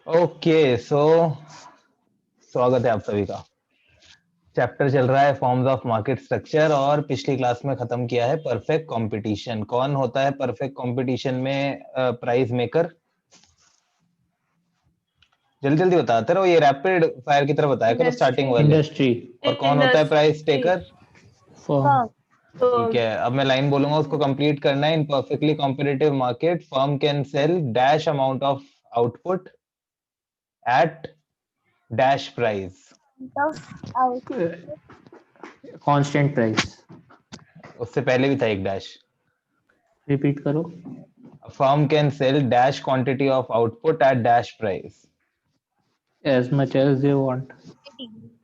Okay so स्वागत है आप सभी का। चैप्टर चल रहा है फॉर्म्स ऑफ मार्केट स्ट्रक्चर और पिछली क्लास में खत्म किया है परफेक्ट कंपटीशन। कौन होता है परफेक्ट कंपटीशन में प्राइस मेकर? जल्दी जल्दी बताते रहो, ये रैपिड फायर की तरह बताया करो स्टार्टिंग वाले। इंडस्ट्री और कौन होता है प्राइस इंडस्ट्री टेकर? फर्म ठीक है, अब मैं लाइन बोलूंगा उसको कंप्लीट करना है। In perfectly competitive market firm can sell dash amount of output at dash price. Constant price. उससे पहले भी था एक डैश। रिपीट करो। A firm can sell dash quantity of output at dash price. As much as they want.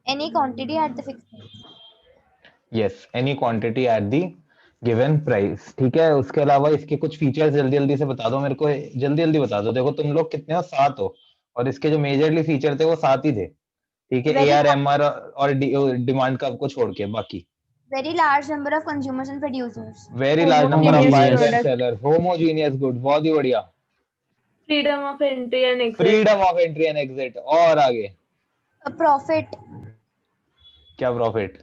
Any quantity at the fixed price. Yes, any quantity at the given price. ठीक है, उसके अलावा इसके कुछ features जल्दी जल्दी से बता दो मेरे को, जल्दी जल्दी बता दो। देखो तुम लोग कितने हो, 7 हो, और इसके जो मेजरली फीचर थे वो 7 ही थे। ठीक है, Very AR MR और डिमांड कर्व को छोड़ के बाकी। Very large number of consumers and producers. Very large number of Homogeneous buyers and product. Seller, homogeneous good, बहुत ही बढ़िया। Freedom of entry and exit. Freedom of entry and exit. और आगे A profit. क्या profit?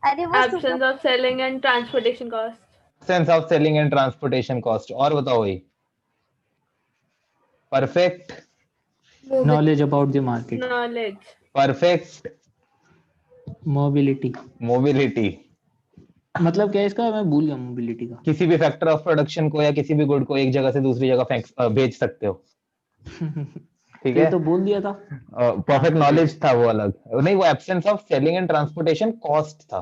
अरे वो absence of selling and transportation cost. Sense of selling and transportation cost. और बताओ भाई। Perfect Knowledge about the market. Knowledge. Perfect Mobility. Mobility. मतलब क्या है इसका, मैं भूल गया मोबिलिटी का। किसी भी फैक्टर ऑफ प्रोडक्शन को या किसी भी गुड को एक जगह से दूसरी जगह भेज सकते हो। ठीक ये है, तो बोल दिया था। परफेक्ट नॉलेज था वो अलग नहीं, वो absence of selling and transportation cost था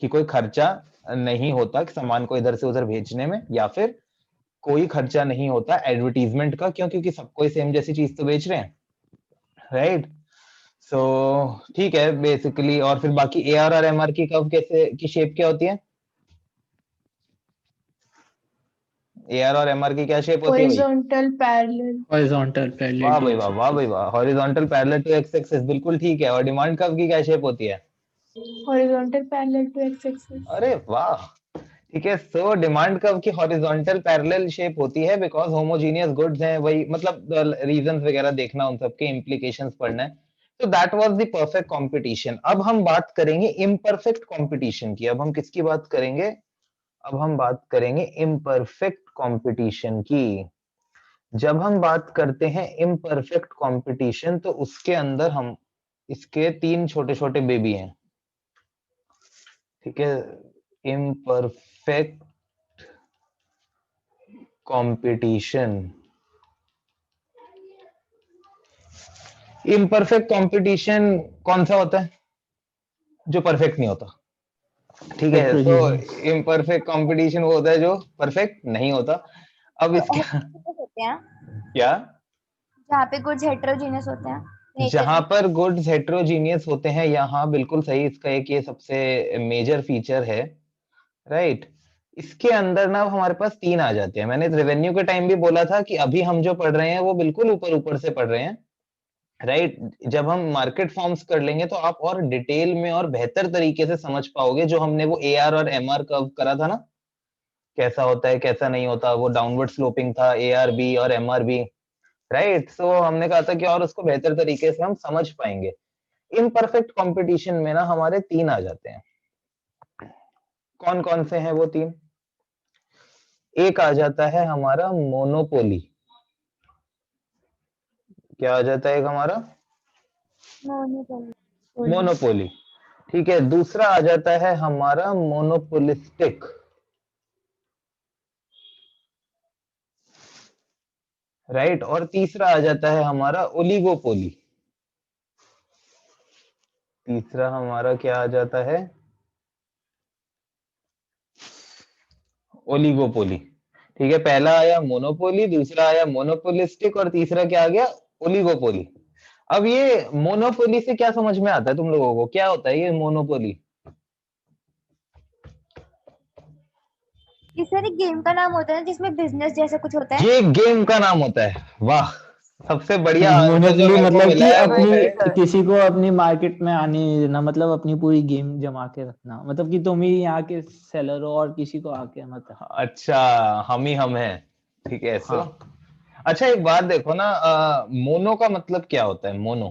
कि कोई खर्चा नहीं होता सामान को इधर से उधर भेजने में, या फिर कोई खर्चा नहीं होता एडवर्टीजमेंट का। क्यों? क्योंकि सबको सेम जैसी चीज तो बेच रहे हैं, राइट? सो ठीक है बेसिकली। और फिर बाकी एआर और एमआर की कर्व कैसे की शेप क्या होती है? एआर और एमआर की क्या शेप होती है भाई? Horizontal parallel. Horizontal वाह parallel to भाई वाह, वाह भाई वाह, horizontal parallel to x axis, बिल्कुल ठीक है। और डिमांड कर्व की क्या शेप होती है? Horizontal parallel to x axis. अरे वाह, ठीक है। सो डिमांड कर्व की हॉरिजॉन्टल पैरेलल शेप होती है बिकॉज होमोजीनियस गुड्स हैं, वही मतलब रीजंस वगैरह देखना, उन सबके इम्प्लीकेशंस पढ़ना है। तो that was the perfect competition. अब हम बात करेंगे इम्परफेक्ट कंपटीशन की। अब हम किसकी बात करेंगे? अब हम बात करेंगे इम्परफेक्ट कंपटीशन की। जब हम बात करते हैं इम्परफेक्ट कंपटीशन तो उसके अंदर हम इसके 3 छोटे छोटे बेबी हैं। ठीक है, इम्परफेक्ट कंपटीशन। इम्परफेक्ट कंपटीशन कौन सा होता है? जो परफेक्ट नहीं होता। ठीक है, तो Heterogeneous. इम्परफेक्ट कंपटीशन वो होता है जो परफेक्ट नहीं होता। अब इसके होते हैं क्या? जहाँ पे गुड्स हेटेरोजेनियस होते हैं nature जहां में। पर गुड्स हेट्रोजीनियस होते हैं, यहाँ बिल्कुल सही, इसका एक ये सबसे मेजर फीचर है, राइट? इसके अंदर ना हमारे पास 3 आ जाते हैं। मैंने रेवेन्यू के टाइम भी बोला था कि अभी हम जो पढ़ रहे हैं वो बिल्कुल ऊपर ऊपर से पढ़ रहे हैं, राइट? जब हम मार्केट फॉर्म्स कर लेंगे तो आप और डिटेल में और बेहतर तरीके से समझ पाओगे। जो हमने वो एआर और एमआर कर्व करा था ना, कैसा होता है कैसा नहीं होता, वो डाउनवर्ड स्लोपिंग था एआर बी और एमआर बी, राइट? सो हमने कहा था कि और उसको बेहतर तरीके से हम समझ पाएंगे। इम्परफेक्ट कंपटीशन में ना हमारे 3 आ जाते हैं। कौन कौन से हैं वो 3? एक आ जाता है हमारा मोनोपोली। क्या आ जाता है एक हमारा? मोनोपोली। ठीक है, दूसरा आ जाता है हमारा मोनोपोलिस्टिक, राइट? और तीसरा आ जाता है हमारा ओलिगोपोली। तीसरा हमारा क्या आ जाता है? ओलिगोपोली। ठीक है, पहला आया मोनोपोली, दूसरा आया मोनोपोलिस्टिक, और तीसरा क्या आ गया? ओलिगोपोली। अब ये मोनोपोली से क्या समझ में आता है तुम लोगों को? क्या होता है ये मोनोपोली? ये सर एक गेम का नाम होता है जिसमें बिजनेस जैसा कुछ होता है। ये गेम का नाम होता है। वाह, सबसे बढ़िया आंसर जो मोनोपोली मेरे को मतलब मिला कि है वो है अपनी किसी को अपनी मार्केट में आने नहीं देना, मतलब अपनी पूरी गेम जमा के रखना, मतलब कि तुम ही यहाँ के सेलर हो और किसी को आके मत। अच्छा, हम ही हम हैं। ठीक है, सो हाँ। अच्छा एक बात देखो ना, मोनो का मतलब क्या होता है? Mono,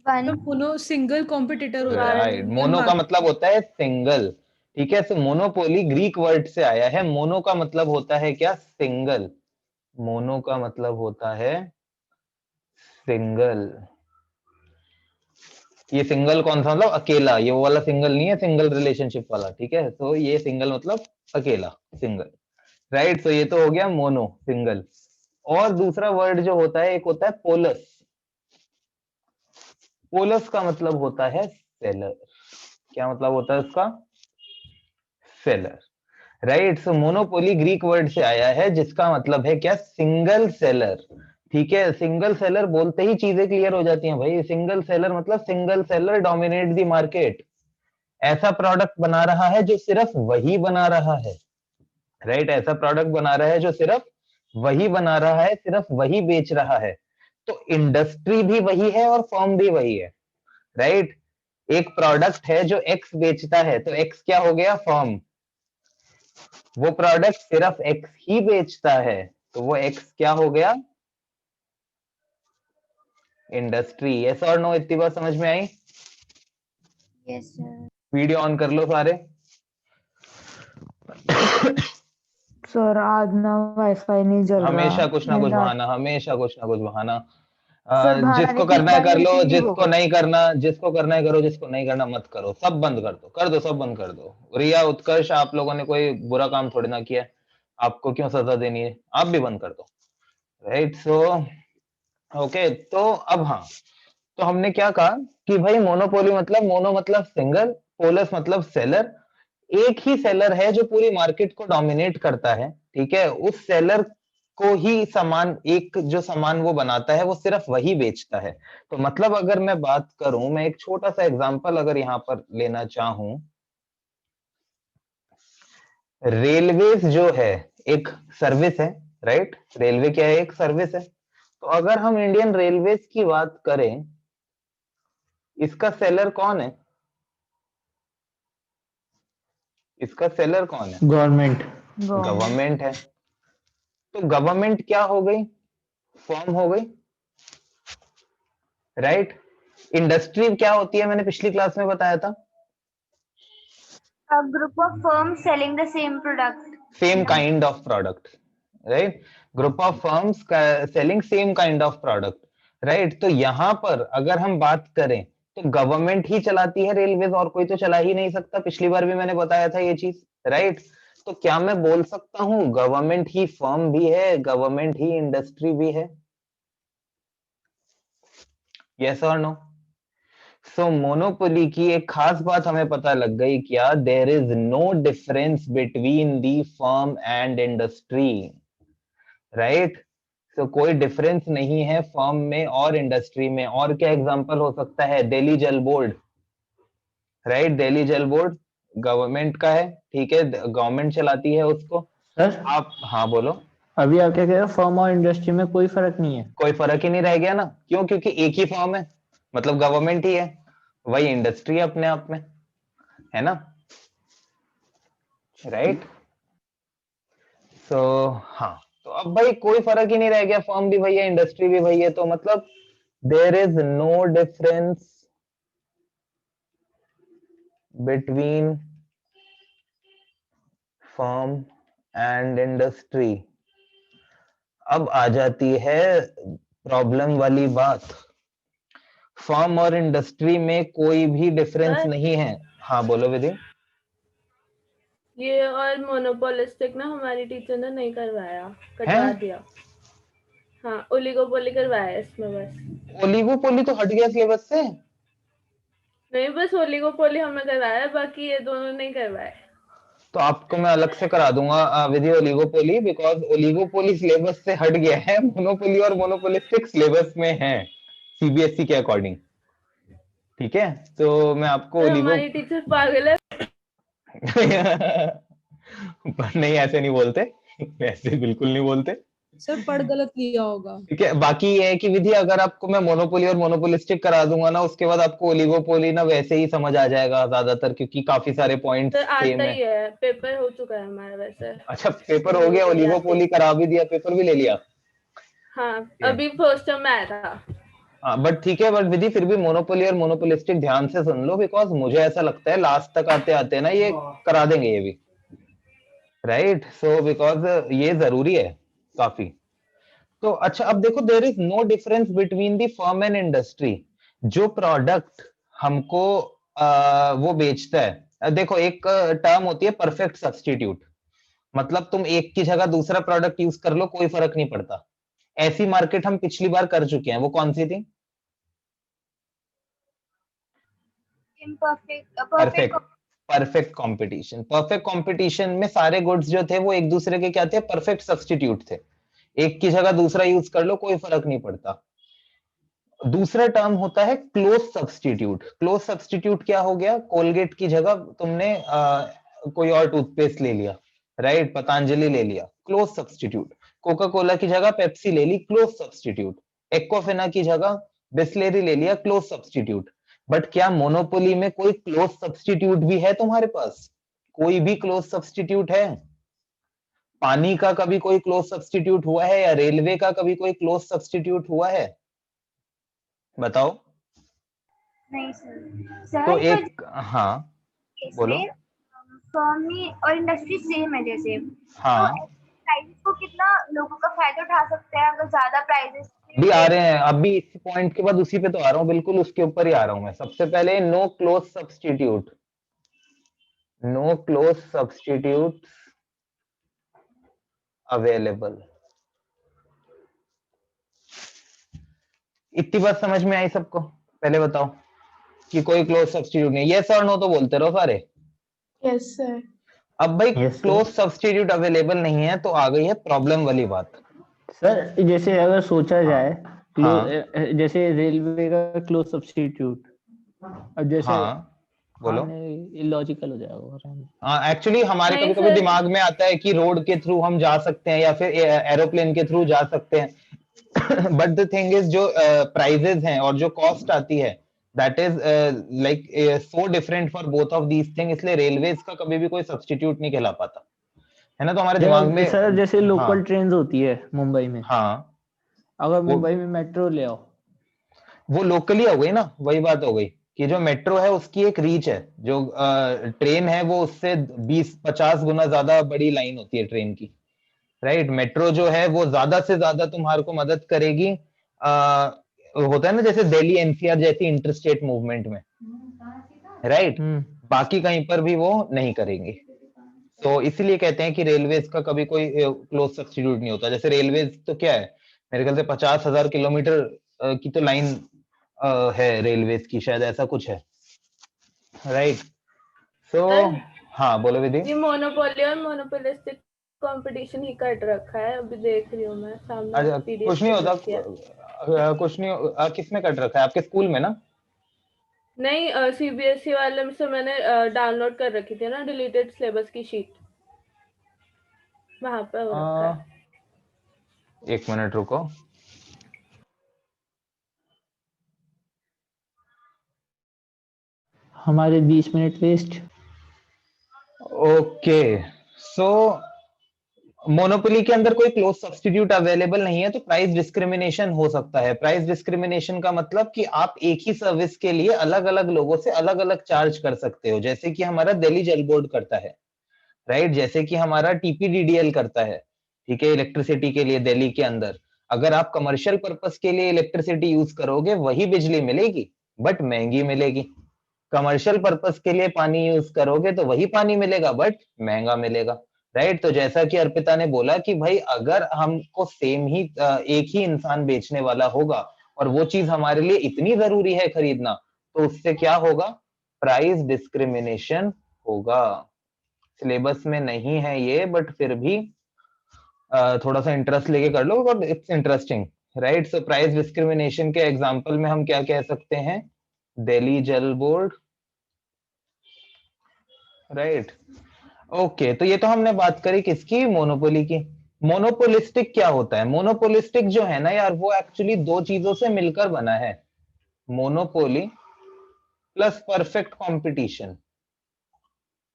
one. तो मोनो सिंगल कॉम्पिटिटर होता है, राइट, सिंगल मोनो का मार्केट। मतलब होता है सिंगल। ठीक है, तो मोनोपोली ग्रीक वर्ड से आया है। मोनो का मतलब होता है क्या? सिंगल। मोनो का मतलब होता है सिंगल। ये सिंगल कौन सा? मतलब अकेला, ये वो वाला सिंगल नहीं है, सिंगल रिलेशनशिप वाला। ठीक है, तो ये सिंगल मतलब अकेला, सिंगल। राइट, तो ये तो हो गया मोनो, सिंगल। और दूसरा वर्ड जो होता है, एक होता है पोलस। पोलस का मतलब होता है सेलर। क्या मतलब होता है उसका? सेलर। राइट, सो मोनोपोली ग्रीक वर्ड से आया है, जिसका मतलब है क्या? Single seller. ठीक है, सिंगल सेलर बोलते ही चीजें क्लियर हो जाती हैं भाई। सिंगल सेलर मतलब single seller dominate the market. ऐसा प्रोडक्ट बना रहा है जो सिर्फ वही बना रहा है। राइट, ऐसा प्रोडक्ट बना रहा है जो सिर्फ वही बना रहा है, सिर्फ वही बेच रहा है। तो इंडस्ट्री भी वही है और फर्म भी वही है। राइट, एक प्रोडक्ट है जो एक्स बेचता है, तो एक्स क्या हो गया? फर्म। वो प्रोडक्ट सिर्फ एक्स ही बेचता है, तो वो एक्स क्या हो गया? इंडस्ट्री। यस और नो? इतनी बात समझ में आई? Yes sir. वीडियो ऑन कर लो सारे। सर आज ना वाईफाई नहीं चल रहा। हमेशा कुछ ना कुछ मेरा बहाना, हमेशा कुछ ना कुछ बहाना। सर बहाना जिसको नहीं, इस करना है बार कर मेरे लो, से नहीं जिसको होगा। नहीं करना, जिसको करना है करो, जिसको नहीं करना मत करो। सब बंद कर दो, कर दो, सब बंद कर दो। रिया, उत्कर्ष, आप लोगों ने कोई बुरा काम थोड़ी ना किया है। आपको क्यों सजा देनी है? आप भी बंद कर दो। राइट, सो ओके, तो अब हाँ, तो हमने क्या कहा कि भाई मोनोपोली मतलब, मोनो मतलब सिंगल, पोलस मतलब सेलर। एक ही सेलर है जो पूरी मार्केट को डोमिनेट करता है। ठीक है, उस सेलर को ही सामान, एक जो सामान वो बनाता है वो सिर्फ वही बेचता है। तो मतलब अगर मैं बात करूं, मैं एक छोटा सा एग्जांपल अगर यहां पर लेना चाहूं, रेलवेज जो है एक सर्विस है। राइट, रेलवे क्या है? एक सर्विस है। तो अगर हम इंडियन रेलवेज की बात करें, इसका सेलर कौन है? इसका सेलर कौन है? गवर्नमेंट। गवर्नमेंट है। तो गवर्नमेंट क्या हो गई? फर्म हो गई। राइट, इंडस्ट्री क्या होती है? मैंने पिछली क्लास में बताया था, A group of firms selling the same product. Same kind of product. Right, group of firms selling same kind of product. Right, तो यहां पर अगर हम बात करें तो गवर्नमेंट ही चलाती है रेलवेज, और कोई तो चला ही नहीं सकता। पिछली बार भी मैंने बताया था ये चीज। राइट, तो क्या मैं बोल सकता हूं गवर्नमेंट ही फर्म भी है, गवर्नमेंट ही इंडस्ट्री भी है? यस और नो? सो मोनोपोली की एक खास बात हमें पता लग गई क्या? There is no difference between the firm and industry. Right, so कोई डिफरेंस नहीं है फर्म में और इंडस्ट्री में। और क्या एग्जांपल हो सकता है? दिल्ली जल बोर्ड। राइट, दिल्ली जल बोर्ड गवर्नमेंट का है। ठीक है, गवर्नमेंट चलाती है उसको। सर आप हाँ बोलो। अभी आप क्या कह रहे हो, फर्म और इंडस्ट्री में कोई फर्क नहीं है? कोई फर्क ही नहीं रह गया ना, क्यों? क्योंकि एक ही फर्म है, मतलब गवर्नमेंट ही है, वही इंडस्ट्री है अपने आप में, है ना? राइट, सो हाँ, तो अब भाई कोई फर्क ही नहीं रह गया, फर्म भी वही है, इंडस्ट्री भी वही है। तो मतलब there is no difference between firm and industry. अब आ जाती है प्रॉब्लम वाली बात। फर्म और इंडस्ट्री में कोई भी डिफरेंस सर? नहीं है। हाँ बोलो विधि। ये और मोनोपोलिस्टिक ना हमारी टीचर ने नहीं करवाया, कटवा हैं? दिया। हाँ, ओलिगोपोली करवाया इसमें बस। ओलिगोपोली तो हट गया सिलेबस से। नहीं, बस ओलिगोपोली हमें करवाया, बाकी ये दोनों नहीं करवाए। तो आपको मैं अलग से करा दूंगा विधि ओलिगोपोली, बिकॉज ओलिगोपोली सिलेबस से हट गया है, मोनोपोली और मोनोपोलिस्टिक सिलेबस में है सीबीएसई के अकॉर्डिंग। ठीक है, तो मैं आपको सर ओलिगो हमारी टीचर पागल है। नहीं, ऐसे नहीं बोलते, ऐसे बिल्कुल नहीं बोलते। सर पढ़ गलत लिया होगा। ठीक है, बाकी ये है कि विधि अगर आपको मैं मोनोपोली और मोनोपोलिस्टिक करा दूंगा ना, उसके बाद आपको ओलिगोपोली ना वैसे ही समझ आ जाएगा ज्यादातर, क्योंकि काफी सारे पॉइंट्स सर आता सेम है। ही है, पेपर हो चुका है हमारा वैसे। अच्छा, पेपर हो गया, ओलिगोपोली करा भी दिया, पेपर भी ले लिया। हाँ, अभी फर्स्ट टर्म में आया था। हाँ बट ठीक है, बट विधि फिर भी मोनोपोली और मोनोपोलिस्टिक ध्यान से सुन लो, बिकॉज मुझे ऐसा लगता है लास्ट तक आते आते ना ये करा देंगे ये भी, राइट। सो बिकॉज ये जरूरी है काफी। तो अच्छा, अब देखो, there is no difference between the firm and industry. जो प्रोडक्ट हमको वो बेचता है, देखो एक टर्म होती है परफेक्ट सब्स्टिट्यूट, मतलब तुम एक की जगह दूसरा प्रोडक्ट यूज कर लो, कोई फर्क नहीं पड़ता। ऐसी मार्केट हम पिछली बार कर चुके हैं, वो कौन सी थी? imperfect perfect perfect competition. Perfect competition में सारे गुड्स जो थे वो एक दूसरे के क्या थे? परफेक्ट सब्स्टिट्यूट थे। एक की जगह दूसरा यूज कर लो, कोई फर्क नहीं पड़ता। दूसरा टर्म होता है क्लोज सब्स्टिट्यूट। क्लोज सब्स्टिट्यूट क्या हो गया? कोलगेट की जगह तुमने कोई और टूथपेस्ट ले लिया, राइट, पतंजलि ले लिया, क्लोज सब्स्टिट्यूट। कोका कोला की जगह पेप्सी ले ली, क्लोज सब्स्टिट्यूट। एक्वाफिना की जगह बिस्लेरी ले लिया, क्लोज सब्स्टिट्यूट। बट क्या मोनोपोली में कोई क्लोज सब्स्टिट्यूट भी है तुम्हारे पास? कोई भी क्लोज सब्स्टिट्यूट है? पानी का कभी कोई क्लोज सब्स्टिट्यूट हुआ है, या रेलवे का कभी कोई क्लोज सब्स्टिट्यूट हुआ है? बताओ। नहीं सर। तो सर एक, हाँ बोलो। इसमें फर्म और इंडस्ट्री सेम है जैसे, हाँ, तो प्राइसेस को कितना लोगों का फायदा उठा सकते हैं अगर ज्यादा प्राइसेस भी आ रहे हैं, अभी इस पॉइंट के बाद उसी पे तो आ रहा हूँ, बिल्कुल उसके ऊपर ही आ रहा हूँ मैं। सबसे पहले no close substitute, no close substitute available. इतनी बात समझ में आई सबको? पहले बताओ कि कोई क्लोज सब्स्टिट्यूट नहीं। यस और नो तो बोलते रहो सारे। Yes sir. अब भाई Yes, sir. Close substitute available नहीं है, तो आ गई है प्रॉब्लम वाली बात। सर जैसे अगर सोचा जाए हाँ जैसे रेलवे का क्लोज सब्स्टिट्यूट, अब जैसे हाँ बोलो। इलॉजिकल हो जाएगा। हाँ, एक्चुअली हमारे नहीं कभी कभी सर, दिमाग में आता है कि रोड के थ्रू हम जा सकते हैं या फिर एरोप्लेन के थ्रू जा सकते हैं। बट द थिंग इज, जो प्राइजेस हैं और जो कॉस्ट आती है, that is like so different for both of these thing, इसलिए रेलवेज का कभी भी कोई सब्स्टिट्यूट नहीं कहला पाता है ना। तो हमारे दिमाग में सर जैसे लोकल हाँ ट्रेन होती है मुंबई में, हाँ, अगर वो मुंबई में मेट्रो ले आओ, वो लोकली हो गई ना, वही बात हो गई कि जो मेट्रो है उसकी एक रीच है, जो ट्रेन है वो उससे 20-50 गुना ज्यादा बड़ी लाइन होती है ट्रेन की, राइट। मेट्रो जो है वो ज्यादा से ज्यादा तुम्हारे को मदद करेगी, होता है ना जैसे दिल्ली एनसीआर जैसी इंटरस्टेट मूवमेंट में, राइट। बाकी कहीं पर भी वो नहीं करेंगे। तो इसीलिए कहते हैं कि रेलवेज का कभी कोई क्लोज सब्स्टिट्यूट नहीं होता। जैसे रेलवेज तो क्या है, मेरे ख्याल से 50,000 किलोमीटर की तो लाइन है रेलवेज की, शायद ऐसा कुछ है, राइट। सो सर हाँ बोलो विधि। ये मोनोपोली और मोनोपोलिस्टिक कंपटीशन ही कट रखा है, अभी देख रही हूँ मैं सामने अच्छा, पीडीएफ कुछ नहीं होता, किया। कुछ नहीं किस में कट रखा है? आपके स्कूल में ना? नहीं, सीबीएसई वाले में से मैंने डाउनलोड कर रखी थी ना डिलीटेड सिलेबस की शीट, वहां पे हो रखा है। एक मिनट रुको। हमारे 20 मिनट वेस्ट। ओके, सो मोनोपोली के अंदर कोई क्लोज सब्स्टिट्यूट अवेलेबल नहीं है, तो प्राइस डिस्क्रिमिनेशन हो सकता है। प्राइस डिस्क्रिमिनेशन का मतलब कि आप एक ही सर्विस के लिए अलग अलग लोगों से अलग अलग चार्ज कर सकते हो, जैसे कि हमारा दिल्ली जल बोर्ड करता है, राइट, जैसे कि हमारा टीपीडीडीएल करता है, ठीक है, इलेक्ट्रिसिटी के लिए दिल्ली के अंदर। अगर आप कमर्शियल पर्पस के लिए इलेक्ट्रिसिटी यूज करोगे, वही बिजली मिलेगी बट महंगी मिलेगी। कमर्शियल पर्पस के लिए पानी यूज करोगे तो वही पानी मिलेगा बट महंगा मिलेगा, राइट। तो जैसा कि अर्पिता ने बोला कि भाई अगर हमको सेम ही एक ही इंसान बेचने वाला होगा और वो चीज हमारे लिए इतनी जरूरी है खरीदना, तो उससे क्या होगा? प्राइस डिस्क्रिमिनेशन होगा। सिलेबस में नहीं है ये, बट फिर भी थोड़ा सा इंटरेस्ट लेके कर लो, but it's interesting, right. So price discrimination के एग्जांपल में हम क्या कह सकते हैं? दिल्ली जल बोर्ड, राइट। ओके, तो ये तो हमने बात करी किसकी? मोनोपोली की। मोनोपोलिस्टिक क्या होता है? मोनोपोलिस्टिक जो है ना यार, वो एक्चुअली दो चीजों से मिलकर बना है। Monopoly plus perfect competition,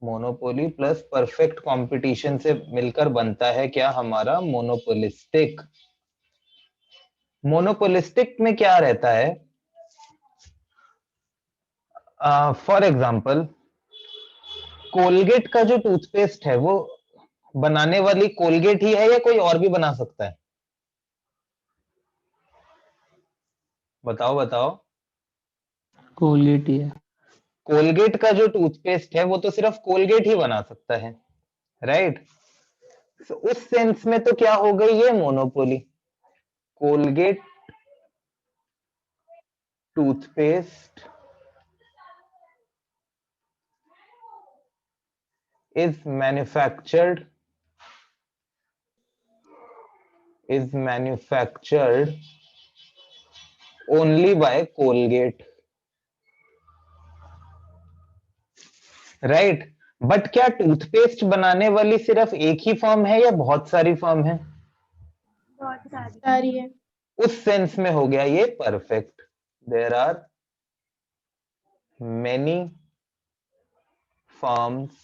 monopoly plus perfect competition से मिलकर बनता है क्या? हमारा मोनोपोलिस्टिक। मोनोपोलिस्टिक में क्या रहता है? फॉर एग्जाम्पल, कोलगेट का जो टूथपेस्ट है वो बनाने वाली कोलगेट ही है या कोई और भी बना सकता है? बताओ बताओ। कोलगेट ही है। कोलगेट का जो टूथपेस्ट है वो तो सिर्फ कोलगेट ही बना सकता है, राइट? उस सेंस में तो क्या हो गई ये monopoly. Colgate toothpaste is manufactured only by Colgate, right? But क्या टूथपेस्ट बनाने वाली सिर्फ एक ही फर्म है या बहुत सारी फर्म है? बहुत सारी। सारी है। उस सेंस में हो गया ये perfect. There are many firms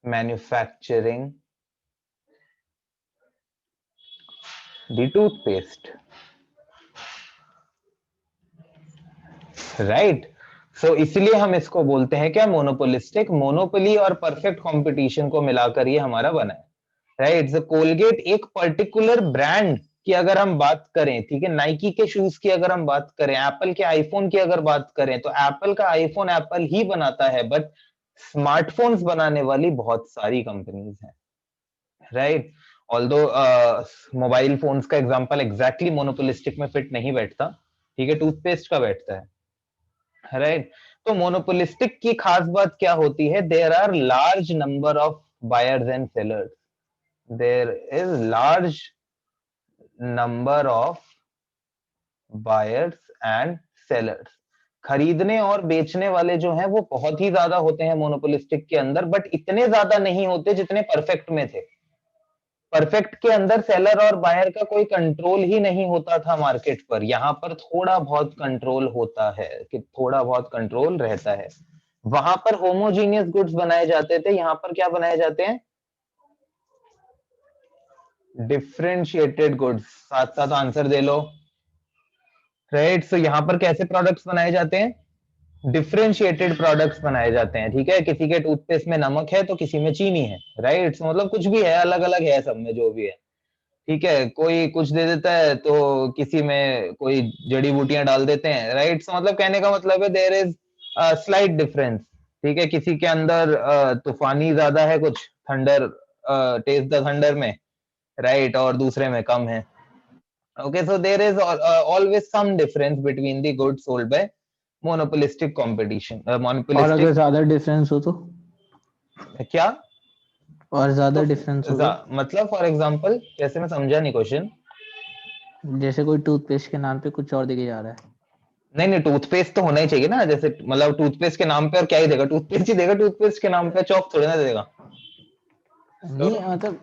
manufacturing the toothpaste, right? So इसलिए हम इसको बोलते हैं क्या? मोनोपोलिस्टिक। मोनोपोली और परफेक्ट कंपटीशन को मिलाकर ये हमारा बना है, राइट? सो कोलगेट एक पर्टिकुलर ब्रांड की अगर हम बात करें, ठीक है, नाइकी के शूज की अगर हम बात करें, एप्पल के आईफोन की अगर बात करें, तो एप्पल का आईफोन एप्पल ही बनाता है, बट स्मार्टफोन्स बनाने वाली बहुत सारी कंपनीज हैं, राइट? ऑल्दो मोबाइल फोन्स का एग्जांपल एग्जैक्टली मोनोपोलिस्टिक में फिट नहीं बैठता, ठीक है, टूथपेस्ट का बैठता है, राइट? तो मोनोपोलिस्टिक की खास बात क्या होती है? There are large number of buyers and sellers, there is large number of buyers and sellers. खरीदने और बेचने वाले जो हैं वो बहुत ही ज्यादा होते हैं मोनोपोलिस्टिक के अंदर, बट इतने ज्यादा नहीं होते जितने परफेक्ट में थे। परफेक्ट के अंदर सेलर और बायर का कोई कंट्रोल ही नहीं होता था मार्केट पर, यहां पर थोड़ा बहुत कंट्रोल होता है, कि थोड़ा बहुत कंट्रोल रहता है। वहां पर होमोजीनियस गुड्स बनाए जाते थे, यहां पर क्या बनाए जाते हैं? Differentiated goods. साथ साथ आंसर दे लो, राइट? सो यहां पर कैसे प्रोडक्ट्स बनाए जाते हैं? डिफरेंशिएटेड प्रोडक्ट्स बनाए जाते हैं, ठीक है? किसी के टूथपेस्ट में नमक है तो किसी में चीनी है, राइट? मतलब कुछ भी है, अलग अलग है सब में, जो भी है, ठीक है? कोई कुछ दे देता है तो किसी में कोई जड़ी बूटियां डाल देते हैं, राइट? मतलब कहने का मतलब है देयर इज स्लाइट डिफरेंस, ठीक है? किसी के अंदर तूफानी ज्यादा है, कुछ थंडर, टेस्ट द थंडर में, राइट, और दूसरे में कम है। Okay, so there is always some difference between the goods sold by monopolistic competition. और अगर Monopolistic ज्यादा डिफरेंस हो तो? क्या? और ज्यादा तो डिफरेंस हो तो? मतलब फॉर एग्जांपल, जैसे मैं समझा नहीं क्वेश्चन। जैसे कोई टूथपेस्ट के नाम पे कुछ और देके जा रहा है। नहीं नहीं, टूथपेस्ट तो होना ही चाहिए ना, जैसे मतलब टूथपेस्ट के नाम पे और क्या ही देगा? टूथपेस्ट ही देगा, टूथपेस्ट के नाम पे चौक थोड़ी ना देगा। नहीं मतलब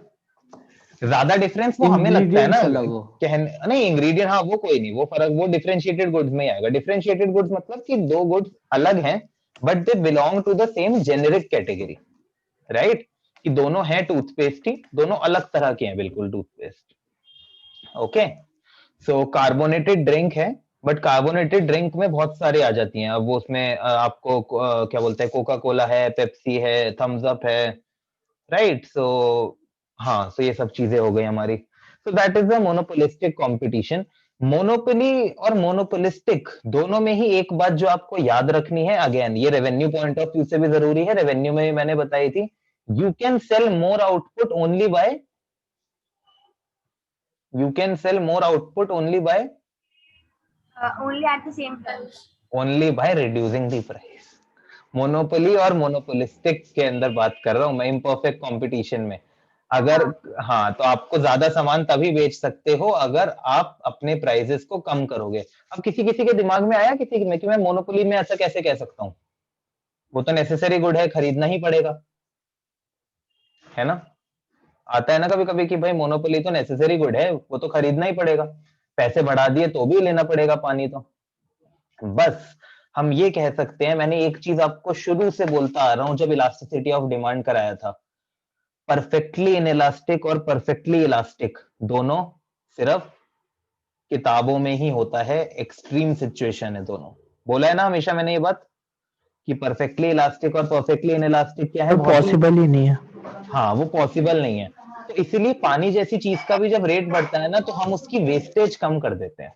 ज्यादा डिफरेंस वो हमें लगता है ना, Ingredients अलग हो। कहने नहीं, इंग्रेडिएंट, हाँ वो कोई नहीं, वो फर्क वो डिफरेंशिएटेड गुड्स में ही आएगा। डिफरेंशिएटेड गुड्स मतलब कि दो गुड्स अलग हैं but they belong to the same generic category, right? कि दोनों हैं टूथपेस्ट ही, दोनों अलग तरह के हैं बिल्कुल टूथपेस्ट। ओके, सो कार्बोनेटेड ड्रिंक है, बट कार्बोनेटेड ड्रिंक में बहुत सारे आ जाती हैं। अब वो उसमें आपको क्या बोलते हैं, कोका कोला है, पेप्सी है, थम्स अप है, राइट? सो हाँ, सो ये सब चीजें हो गई हमारी। So that is the monopolistic competition. Monopoly और मोनोपोलिस्टिक दोनों में ही एक बात जो आपको याद रखनी है, अगेन ये रेवेन्यू पॉइंट ऑफ व्यू से भी जरूरी है, रेवेन्यू में मैंने बताई थी, you can sell more output only by Only at the same price. reducing the price। Monopoly और मोनोपोलिस्टिक के अंदर बात कर रहा हूं मैं, इम्परफेक्ट कंपटीशन में। अगर हाँ, तो आपको ज्यादा सामान तभी बेच सकते हो अगर आप अपने प्राइसेस को कम करोगे। अब किसी किसी के दिमाग में आया किसी में कि मैं मोनोपोली में ऐसा कैसे कह सकता हूं? वो तो नेसेसरी गुड है, खरीदना ही पड़ेगा, है ना? आता है ना कभी कभी कि भाई मोनोपोली तो नेसेसरी गुड है, वो तो खरीदना ही पड़ेगा, पैसे बढ़ा दिए तो भी लेना पड़ेगा पानी तो। बस हम ये कह सकते हैं, मैंने एक चीज आपको शुरू से बोलता आ रहा हूं जब इलास्टिसिटी ऑफ डिमांड कराया था, परफेक्टली इनइलास्टिक और परफेक्टली इलास्टिक दोनों सिर्फ किताबों में ही होता है, एक्सट्रीम सिचुएशन है दोनों। बोला है ना हमेशा मैंने ये बात कि परफेक्टली इलास्टिक और परफेक्टली इनइलास्टिक क्या है, तो पॉसिबल ही नहीं है। हाँ वो पॉसिबल नहीं है। तो इसीलिए पानी जैसी चीज का भी जब रेट बढ़ता है ना तो हम उसकी वेस्टेज कम कर देते हैं,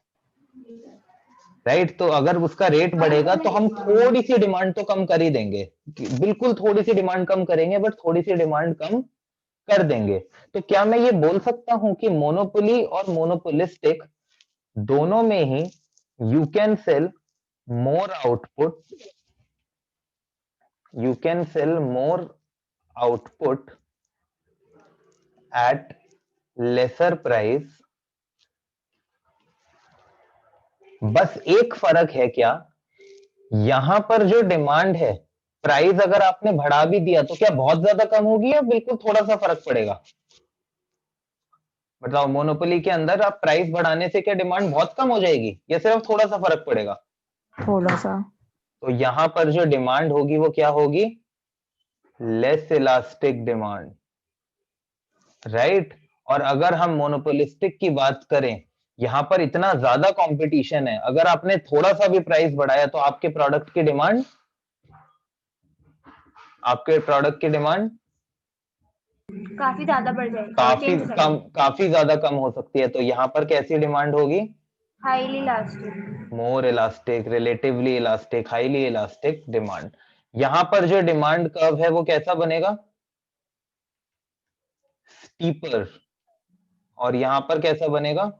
राइट। तो अगर उसका रेट बढ़ेगा तो हम थोड़ी सी डिमांड तो कम कर ही देंगे, बिल्कुल थोड़ी सी डिमांड कम करेंगे, बट थोड़ी सी डिमांड कम कर देंगे। तो क्या मैं ये बोल सकता हूं कि मोनोपोली और मोनोपोलिस्टिक दोनों में ही you can sell more output, you can sell more output at lesser price। बस एक फर्क है क्या, यहां पर जो डिमांड है, प्राइस अगर आपने बढ़ा भी दिया तो क्या बहुत ज्यादा कम होगी या बिल्कुल थोड़ा सा फर्क पड़ेगा? बताओ, मोनोपोली के अंदर आप प्राइस बढ़ाने से क्या डिमांड बहुत कम हो जाएगी या सिर्फ थोड़ा सा फर्क पड़ेगा? थोड़ा सा। तो यहां पर जो डिमांड होगी वो क्या होगी, लेस इलास्टिक डिमांड, राइट। और अगर हम मोनोपोलिस्टिक की बात करें, यहां पर इतना ज्यादा कंपटीशन है, अगर आपने थोड़ा सा भी प्राइस बढ़ाया तो आपके प्रोडक्ट की डिमांड, काफी ज्यादा बढ़ जाएगी, काफी ज्यादा कम हो सकती है। तो यहां पर कैसी डिमांड होगी, हाईली इलास्टिक। मोर elastic, relatively elastic, highly elastic demand. यहां पर जो डिमांड कर्व है वो कैसा बनेगा, स्टीपर। और यहां पर कैसा बनेगा,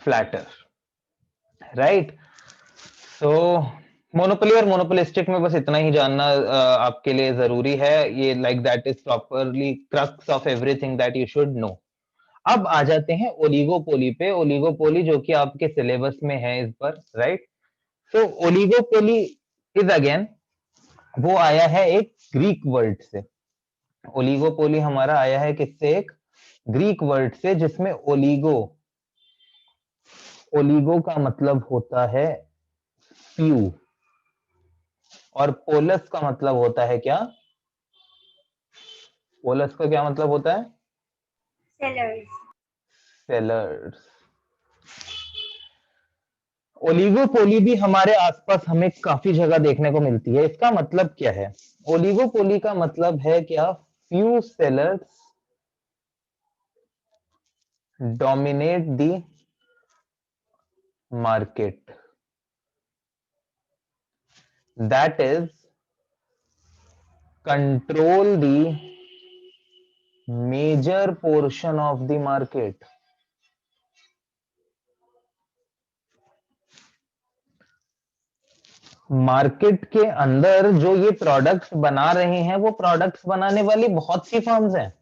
फ्लैटर, राइट। सो मोनोपोली और मोनोपोलिस्टिक में बस इतना ही जानना आपके लिए जरूरी है, ये like that is properly crux of everything that you should know. अब आ जाते हैं ओलिगोपोली पे, ओलिगोपोली जो कि आपके सिलेबस में है इस पर, right. So oligopoly is again, वो आया है एक ग्रीक वर्ड से। ओलिगोपोली हमारा आया है किससे, एक ग्रीक वर्ड से, जिसमें ओलिगो का मतलब होता है फ्यू, और पोलस का मतलब होता है क्या, पोलस का क्या मतलब होता है, सेलर्स। ओलिगोपोली भी हमारे आसपास हमें काफी जगह देखने को मिलती है। इसका मतलब क्या है, ओलिगोपोली का मतलब है क्या, few sellers dominate the market, that is control the major portion of the market. Market के अंदर जो ये प्रोडक्ट्स बना रहे हैं, वो प्रोडक्ट्स बनाने वाली बहुत सी फर्म्स हैं,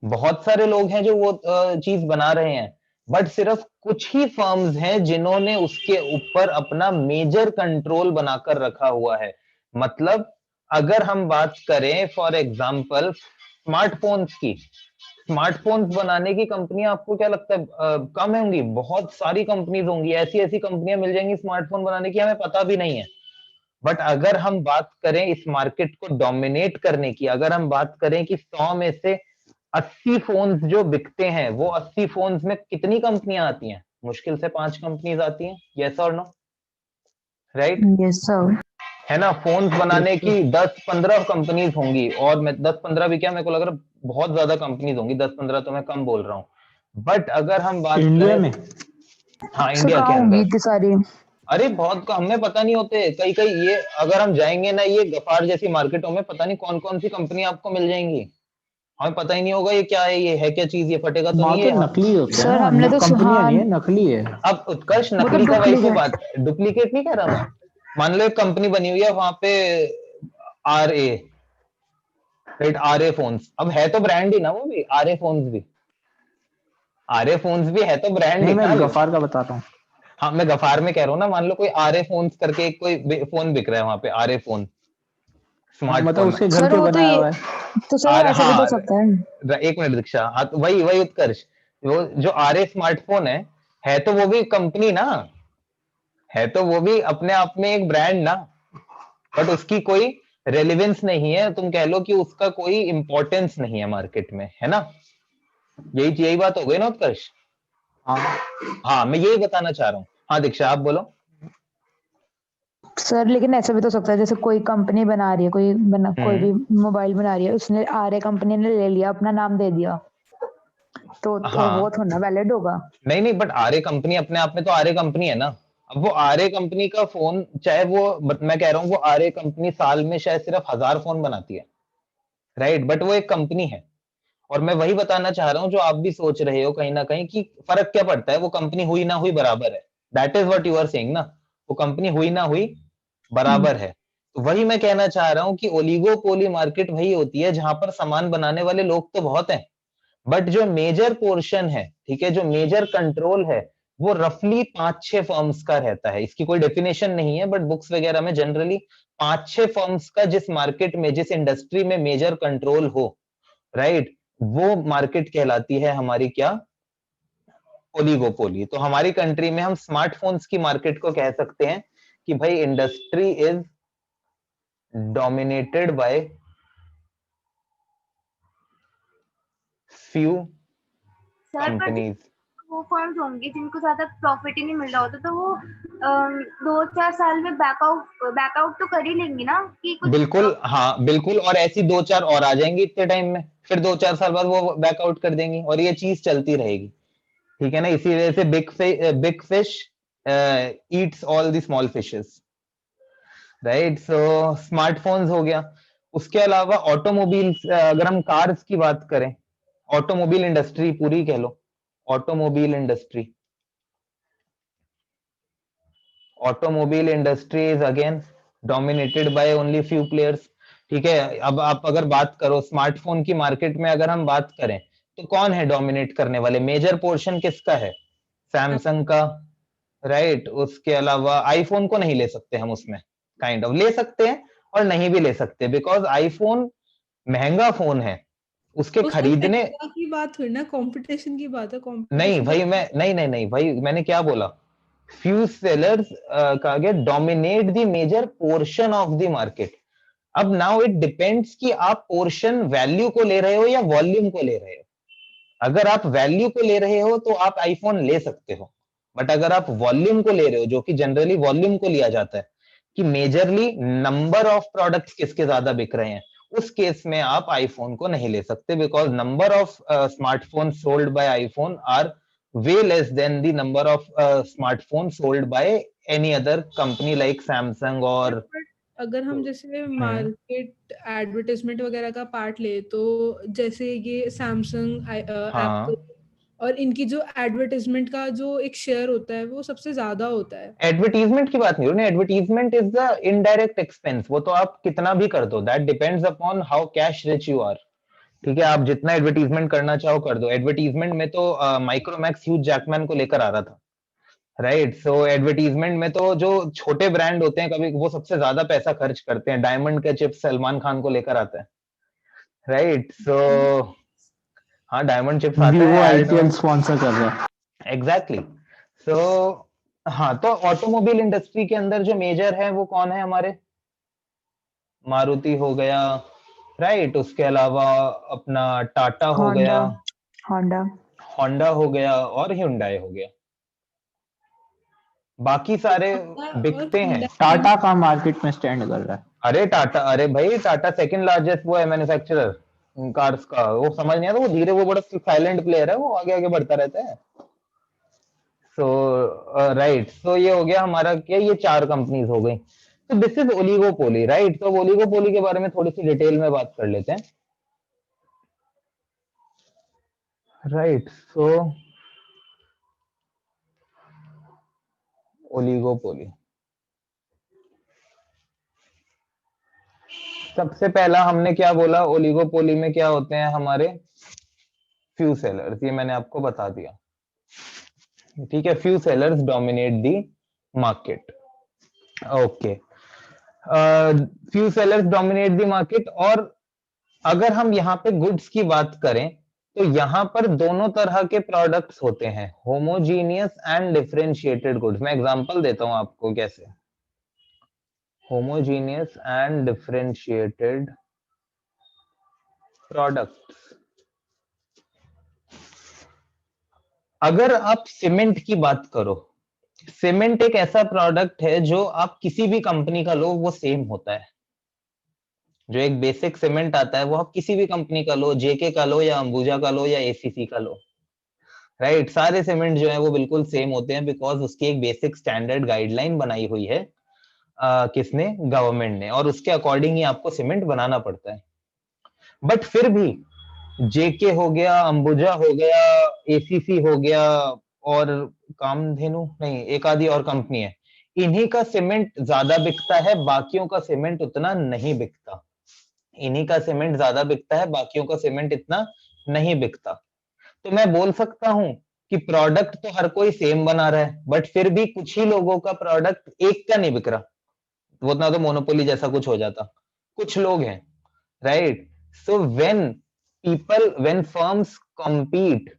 बहुत सारे लोग हैं जो वो चीज बना रहे हैं, बट सिर्फ कुछ ही फर्म्स हैं जिन्होंने उसके ऊपर अपना मेजर कंट्रोल बनाकर रखा हुआ है। मतलब अगर हम बात करें फॉर एग्जांपल स्मार्टफोन्स की, स्मार्टफोन्स बनाने की कंपनियां आपको क्या लगता है कम होंगी? बहुत सारी कंपनीज होंगी, ऐसी ऐसी कंपनियां मिल जाएंगी स्मार्टफोन बनाने की, हमें पता भी नहीं है। बट अगर हम बात करें इस मार्केट को डोमिनेट करने की, अगर हम बात करें कि 100 में से 80 फोन्स जो बिकते हैं, वो 80 फोन्स में कितनी कंपनियां आती हैं? मुश्किल से 5 कंपनीज आती हैं, यस और नो, राइट? Yes sir. है ना, फोन्स बनाने की 10-15 कंपनीज होंगी, और मैं 10-15 भी क्या, मेरे को लग रहा है बहुत ज्यादा कंपनीज होंगी, 10-15 तो मैं कम बोल रहा हूँ। बट अगर हम बात इंडिया करें, में हाँ इंडिया के होंगी अंदर, इतनी सारी। अरे बहुत का हमें पता नहीं होते, कई कई ये अगर हम जाएंगे ना ये गफार जैसी मार्केटों में, पता नहीं कौन कौन सी कंपनी आपको मिल जाएंगी, हमें पता ही नहीं होगा ये क्या है, ये है क्या चीज, ये फटेगा तो वहाँ नहीं तो है। नकली होते हैं सर ना, हमने तो कंपनियां नहीं है, हाँ, नकली है। अब उत्कर्ष वो तो नकली का वही तो डुप्लीकेट। बात, डुप्लीकेट नहीं कह रहा मैं। मान लो एक कंपनी बनी हुई है वहां पे RA, राइट, RA फोन्स, अब है तो ब्रांड ही ना, वो भी RA फोन्स भी, RA फोन्स भी है तो ब्रांड नहीं, ही ना। मैं गफार का बताता हूँ। हाँ मैं गफार में कह रहा हूँ ना, मान लो कोई आरए फोन करके एक कोई फोन बिक रहा है वहां पे, आरए फोन हाँ, स्मार्टफोन मतलब में। उसके घर सर पे वो तो बनाया ये हुआ है। तो सर ऐसा भी तो हाँ सकता है। एक मिनट दीक्षा, हाँ तो वही उत्कर्ष, वो जो आरए स्मार्टफोन है तो वो भी कंपनी ना, है तो वो भी अपने आप में एक ब्रांड ना, बट उसकी कोई रेलिवेंस नहीं है, तुम कह लो कि उसका कोई इंपॉर्टेंस नहीं है मार्केट में, है ना? यही बात हो गई ना उत्कर्ष? हाँ हाँ मैं यही बताना चाह रहा हूँ। हाँ दीक्षा आप बोलो। सर लेकिन ऐसा भी तो सकता है, जैसे कोई कंपनी बना रही है, कोई भी मोबाइल बना रही है, उसने आरए कंपनी ने ले लिया, अपना नाम दे दिया, तो वो हाँ थोड़ा ना वैलिड होगा। नहीं बट आरए कंपनी अपने आप में तो आरए कंपनी है ना। अब वो आरए कंपनी का फोन, चाहे वो मैं कह रहा हूँ वो आरए कंपनी साल में शायद सिर्फ 1000 फोन बनाती है, राइट, बट वो एक कंपनी है। और मैं वही बताना चाह रहा हूँ जो आप भी सोच रहे हो कहीं ना कहीं, कि फर्क क्या पड़ता है, वो कंपनी हुई ना हुई बराबर है। That is what you are saying ना, वो कंपनी हुई ना हुई बराबर है। तो वही मैं कहना चाह रहा हूँ कि ओलिगोपोली मार्केट वही होती है जहां पर सामान बनाने वाले लोग तो बहुत हैं, बट जो मेजर पोर्शन है, ठीक है, जो मेजर कंट्रोल है, वो रफली 5-6 फर्म्स का रहता है। इसकी कोई डेफिनेशन नहीं है, बट बुक्स वगैरह में जनरली 5-6 फर्म्स का जिस मार्केट में, जिस इंडस्ट्री में मेजर कंट्रोल हो, राइट, वो मार्केट कहलाती है हमारी क्या, ओलिगोपोली। तो हमारी कंट्री में हम स्मार्टफोन्स की मार्केट को कह सकते हैं कि भाई industry is dominated by few sir पर कंपनीज। वो फर्म्स होंगी जिनको ज्यादा प्रॉफिट ही नहीं मिल रहा होता, तो वो 2-4 साल में बैकआउट तो कर ही लेंगी ना कि कुछ बिल्कुल हाँ बिल्कुल, और ऐसी 2-4 और आ जाएंगी इतने टाइम में, फिर 2-4 साल बाद वो बैकआउट कर देंगी और ये चीज चलती रहेगी, ठीक है ना? इसी वजह से big fish Yeats all the small fishes, right. So smartphones हो गया, उसके अलावा ऑटोमोबाइल्स, अगर हम कार्स की बात करें, ऑटोमोबाइल इंडस्ट्री पूरी कह लो, automobile industry, automobile industry is again dominated by only few players, ठीक है। अब आप अगर बात करो स्मार्टफोन की मार्केट में, अगर हम बात करें तो कौन है डोमिनेट करने वाले, मेजर पोर्शन किसका है? सैमसंग का, राइट। उसके अलावा आईफोन को नहीं ले सकते हम उसमें, काइंड ऑफ ले सकते हैं और नहीं भी ले सकते, बिकॉज आईफोन महंगा फोन है, उसके उसमें खरीदने, महंगा की बात हुई ना, कंपटीशन की बात है, नहीं कंपटीशन भाई मैं नहीं भाई मैंने क्या बोला, फ्यू सेलर्स कहा गया dominate the major portion of the market. अब नाउ इट डिपेंड्स कि आप पोर्शन वैल्यू को ले रहे हो या वॉल्यूम को ले रहे हो। अगर आप वैल्यू को ले रहे हो तो आप आईफोन ले सकते हो, बट अगर आप वॉल्यूम को ले रहे हो, जो कि जनरली वॉल्यूम को लिया जाता है कि मेजरली नंबर ऑफ प्रोडक्ट्स किसके ज्यादा बिक रहे हैं, उस केस में आप आईफोन को नहीं ले सकते, because number of smartphone sold by iPhone are way less than the number of smartphones sold by any other company like Samsung और अगर हम जैसे मार्केट एडवर्टाइजमेंट वगैरह का पार्ट ले, तो जैसे ये सैमसंग, एप्पल, हाँ और इनकी जो एडवर्टाइजमेंट का जो एक शेयर होता है वो सबसे ज्यादा होता है। एडवर्टीजमेंट की बात नहीं हो रही, advertisement is the indirect expense, वो तो आप कितना भी कर दो, that depends upon how cash rich you are, ठीक है। आप जितना एडवर्टीजमेंट करना चाहो कर दो। एडवर्टीजमेंट में तो माइक्रोमैक्स ह्यूज जैकमैन को लेकर आ रहा था, राइट। सो एडवर्टीजमेंट में तो जो छोटे ब्रांड होते हैं कभी वो सबसे ज्यादा पैसा खर्च करते हैं, डायमंड का चिप सलमान खान को लेकर आता है, राइट। सो हाँ डायमंड चिप्स आते वीवो हैं एड, आईपीएल स्पॉन्सर कर रहा है। एग्जैक्टली। सो हाँ, तो ऑटोमोबाइल इंडस्ट्री के अंदर जो मेजर है वो कौन है हमारे, मारुति हो गया, राइट। उसके अलावा अपना टाटा हो गया, होंडा होंडा होंडा हो गया और hyundai हो गया, बाकी सारे और बिकते हैं। टाटा का मार्केट में स्टैंड कर रहा है। अरे टाटा, अरे भाई टाटा सेकंड लार्जेस्ट वो है मैन्युफैक्चरर कार्स का, वो समझ नहीं आता, वो धीरे, वो बड़ा साइलेंट प्लेयर है, वो आगे आगे बढ़ता रहता है। सो राइट, सो ये हो गया हमारा क्या, ये 4 कंपनीज हो गई। तो दिस इज ओलिगोपोली, राइट। तो ओलिगोपोली के बारे में थोड़ी सी डिटेल में बात कर लेते हैं, राइट। सो ओलिगोपोली, सबसे पहला हमने क्या बोला, ओलिगोपोली में क्या होते हैं हमारे फ्यू सेलर्स, ये मैंने आपको बता दिया, ठीक है, few sellers dominate the market. Okay, few sellers dominate the market। और अगर हम यहाँ पे गुड्स की बात करें तो यहाँ पर दोनों तरह के प्रोडक्ट्स होते हैं, होमोजीनियस एंड डिफरेंशिएटेड गुड्स। मैं एग्जांपल देता हूं आपको कैसे। होमोजीनियस एंड डिफरेंशिएटेड प्रोडक्ट्स, अगर आप सीमेंट की बात करो, सीमेंट एक ऐसा प्रोडक्ट है जो आप किसी भी कंपनी का लो वो सेम होता है। जो एक बेसिक सीमेंट आता है वो आप किसी भी कंपनी का लो, जेके का लो या अंबुजा का लो या एसीसी का लो, राइट, सारे सीमेंट जो है वो बिल्कुल सेम होते हैं, बिकॉज उसकी एक बेसिक स्टैंडर्ड गाइडलाइन बनाई हुई है किसने, गवर्नमेंट ने, और उसके अकॉर्डिंग ही आपको सीमेंट बनाना पड़ता है। बट फिर भी जेके हो गया, अंबुजा हो गया, एसीसी हो गया, और कामधेनु नहीं, एक आधी और कंपनी है, इन्हीं का सीमेंट ज्यादा बिकता है, बाकियों का सीमेंट उतना नहीं बिकता। इन्हीं का सीमेंट ज्यादा बिकता है, बाकियों का सीमेंट इतना नहीं बिकता। तो मैं बोल सकता हूं कि प्रोडक्ट तो हर कोई सेम बना रहा है, बट फिर भी कुछ ही लोगों का प्रोडक्ट एक का नहीं बिक रहा, वो ना तो मोनोपोली जैसा कुछ हो जाता, कुछ लोग हैं, right. So when firms compete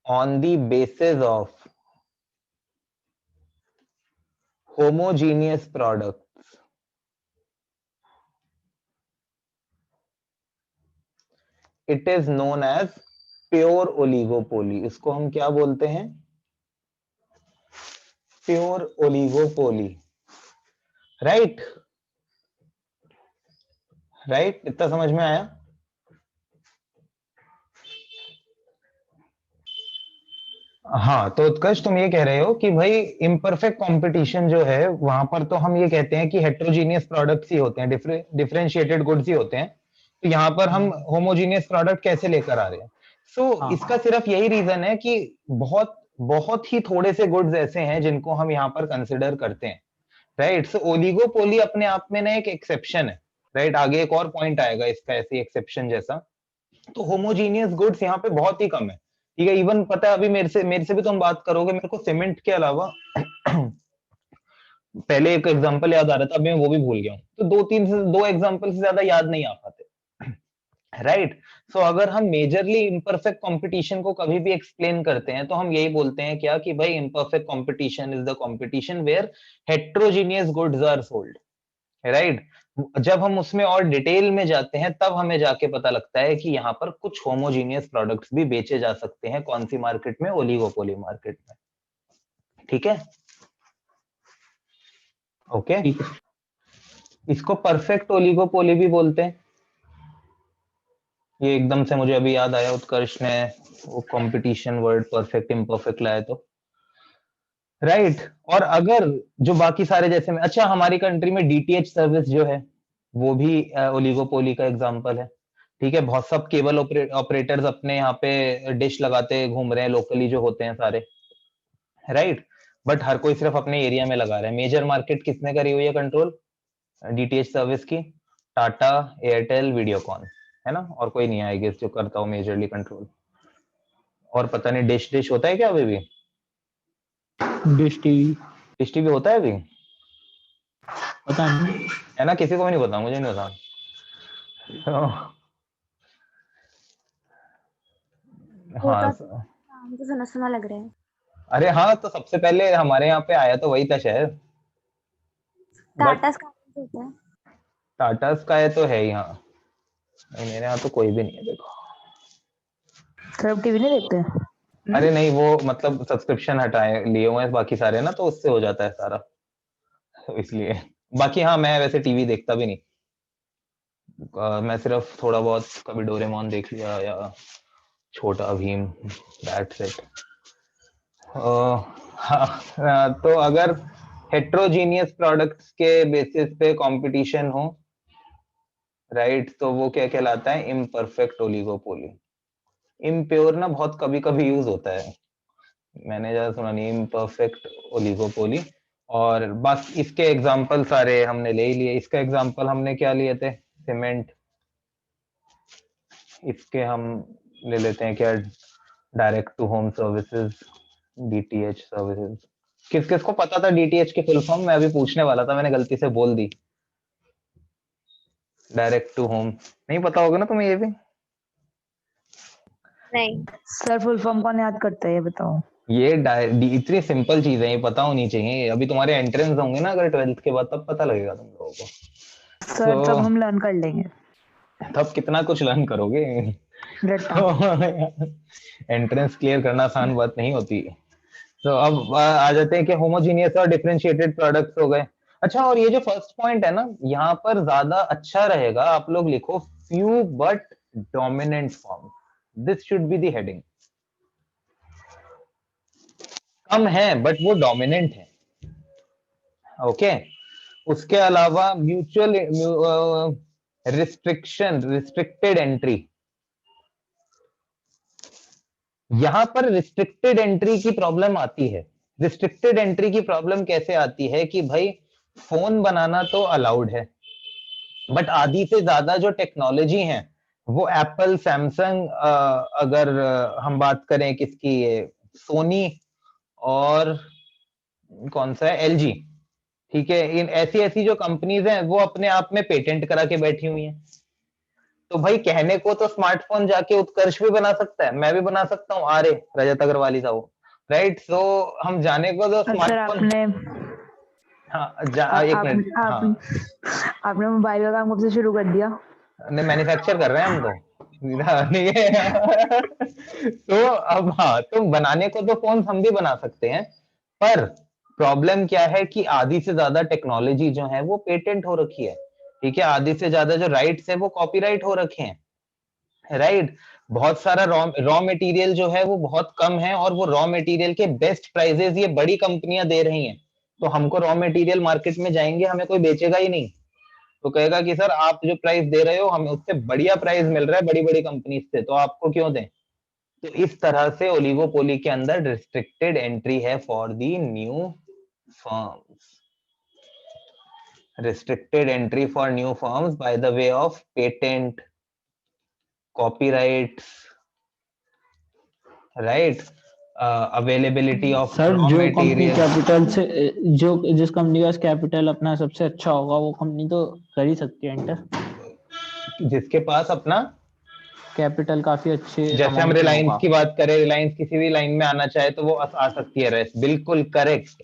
on the basis of homogeneous products, it is known as pure oligopoly. इसको हम क्या बोलते हैं, प्योर ओलिगोपोली, राइट। राइट, इतना समझ में आया। हाँ, तो उत्कर्ष तुम ये कह रहे हो कि भाई इम्परफेक्ट कंपटीशन जो है वहां पर तो हम ये कहते हैं कि हेट्रोजीनियस प्रोडक्ट्स ही होते हैं, डिफरेंशिएटेड गुड्स ही होते हैं, तो यहाँ पर हम होमोजीनियस प्रोडक्ट कैसे लेकर आ रहे हैं। सो इसका सिर्फ यही रीजन है कि बहुत बहुत ही थोड़े से गुड्स ऐसे हैं जिनको हम यहाँ पर कंसिडर करते हैं, राइट। सो ओलिगोपोली अपने आप में ना एक एक्सेप्शन है, राइट। आगे एक और पॉइंट आएगा इसका ऐसे एक्सेप्शन जैसा। तो होमोजीनियस गुड्स यहाँ पे बहुत ही कम है, ठीक है। इवन पता है, अभी मेरे से भी तुम बात करोगे, मेरे को सीमेंट के अलावा पहले एक एग्जांपल याद आ रहा था, अभी मैं वो भी भूल गया हूँ। तो दो एग्जांपल से ज्यादा याद नहीं आ पाते, राइट। सो अगर हम मेजरली इम्परफेक्ट कंपटीशन को कभी भी एक्सप्लेन करते हैं तो हम यही बोलते हैं क्या, कि भाई imperfect competition is the competition where heterogeneous goods are sold, right. जब हम उसमें और डिटेल में जाते हैं तब हमें जाके पता लगता है कि यहाँ पर कुछ होमोजीनियस प्रोडक्ट्स भी बेचे जा सकते हैं। कौन सी मार्केट में, ओलिगोपोली मार्केट में, ठीक है। ओके, इसको परफेक्ट ओलिगोपोली भी बोलते हैं। ये एकदम से मुझे अभी याद आया, उत्कर्ष ने वो कंपटीशन वर्ड परफेक्ट इम्परफेक्ट लाया तो, राइट। और अगर जो बाकी सारे जैसे में, अच्छा हमारी कंट्री में डीटीएच सर्विस जो है वो भी ओलिगोपोली का एग्जांपल है, ठीक है। बहुत सब केबल ऑपरेटर्स अपने यहाँ पे डिश लगाते घूम रहे हैं, लोकली जो होते हैं सारे, राइट। बट हर कोई सिर्फ अपने एरिया में लगा रहा है। मेजर मार्केट किसने करी हुई है कंट्रोल डीटीएच सर्विस की, टाटा, एयरटेल, वीडियोकॉन, है ना, और कोई नहीं आई गेस जो करता हो मेजरली कंट्रोल। और पता नहीं डिश होता है क्या अभी भी, डिश टीवी होता है अभी, पता नहीं, है ना, किसी को भी नहीं पता, मुझे नहीं पता। हाँ, मुझे सुना सुना लग रहा है। अरे हाँ, तो सबसे पहले हमारे यहाँ पे आया तो वही था शहर, टाटा स्काई होता है, टाटा स्काई तो है यहाँ, मेरे यहाँ तो कोई भी नहीं है, देखो। सब टीवी नहीं देखते? अरे नहीं, वो मतलब सब्सक्रिप्शन हटाए लिए हुए हैं बाकी सारे ना, तो उससे हो जाता है सारा, तो इसलिए। बाकी हाँ, मैं वैसे टीवी देखता भी नहीं, मैं सिर्फ थोड़ा बहुत कभी डोरेमोन देख लिया या छोटा भीम, दैट्स इट। हाँ, तो अगर हेट्रोजीनियस प्रोडक्ट्स के बेसिस पे कंपटीशन हो, राइट, तो वो क्या कहलाता है, इम्परफेक्ट ओलिगोपोली। इम्प्योर ना बहुत कभी कभी यूज होता है, मैंने ज्यादा सुना नहीं, इम्परफेक्ट ओलिगोपोली। और बस इसके एग्जांपल सारे हमने ले ही लिए। इसका एग्जांपल हमने क्या लिए थे, सीमेंट, इसके हम ले लेते हैं क्या, direct to home services, DTH services. किस किस को पता था डीटीएच की फुल फॉर्म? मैं अभी पूछने वाला था, मैंने गलती से बोल दी। डायरेक्ट टू होम नहीं पता होगा ना तुम्हें ये भी? नहीं। सर फुल फॉर्म कौन याद करता है ये बताओ। ये इतनी सिंपल चीज है, ये पता होनी चाहिए। अभी तुम्हारे एंट्रेंस होंगे ना अगर 12th के बाद, तब पता लगेगा तुम लोगों को। सर तो तब हम लर्न कर लेंगे। तब कितना कुछ लर्न करोगे। रट्टा। एंट्रेंस क्लियर करना आसान बात नहीं होती। तो अब आ जाते हैं कि होमोजीनियस और डिफरेंशिएटेड प्रोडक्ट्स हो गए। अच्छा, और ये जो फर्स्ट पॉइंट है ना, यहाँ पर ज्यादा अच्छा रहेगा आप लोग लिखो few but dominant form. This should be the heading. कम है बट वो डोमिनेंट है। ओके। उसके अलावा म्यूचुअल रिस्ट्रिक्टेड एंट्री। यहां पर रिस्ट्रिक्टेड एंट्री की प्रॉब्लम आती है। रिस्ट्रिक्टेड एंट्री की प्रॉब्लम कैसे आती है कि भाई फोन बनाना तो अलाउड है, बट आधी से ज्यादा जो टेक्नोलॉजी है वो एप्पल, सैमसंग, अगर हम बात करें किसकी, सोनी और कौन सा है, एलजी। ठीक है, इन ऐसी ऐसी जो कंपनीज हैं वो अपने आप में पेटेंट करा के बैठी हुई हैं। तो भाई कहने को तो स्मार्टफोन जाके उत्कर्ष भी बना सकता है, मैं भी बना सकता हूँ, आरे रजत अग्रवाली साहब, राइट। सो हम जाने को तो सर स्मार्टफोन, आपने हाँ एक आप, मिनट, आप, हाँ आपने मोबाइल का काम कब से शुरू कर दिया। नहीं मैन्युफैक्चर कर रहे हैं हम तो। नहीं है। तो अब हाँ, तो बनाने को तो फोन हम भी बना सकते हैं, पर प्रॉब्लम क्या है कि आधी से ज्यादा टेक्नोलॉजी जो है वो पेटेंट हो रखी है। ठीक है, आधी से ज्यादा जो राइट्स है वो कॉपीराइट हो रखे हैं, राइट। बहुत सारा रॉ मटेरियल जो है वो बहुत कम है, और वो रॉ मटेरियल के बेस्ट प्राइजेस ये बड़ी कंपनियां दे रही हैं। तो हमको रॉ मटेरियल मार्केट में जाएंगे, हमें कोई बेचेगा ही नहीं। तो कहेगा कि सर आप जो प्राइस दे रहे हो हमें उससे बढ़िया प्राइस मिल रहा है बड़ी बड़ी कंपनी से, तो आपको क्यों दें। तो इस तरह से ओलिगोपोली के अंदर रिस्ट्रिक्टेड एंट्री है for the new firms. restricted entry for new firms by the way of patent, copyrights, right, availability of sir raw जो कंपनी material। कैपिटल से जो जिस कंपनी का कैपिटल अपना सबसे अच्छा होगा वो कंपनी तो कर ही सकती है एंटर। जिसके पास अपना कैपिटल काफी अच्छे जैसे हम अमाउंट में रिलायंस होगा। की बात करें, रिलायंस किसी भी लाइन में आना चाहे तो वो आ सकती है, रेस बिल्कुल करेक्ट।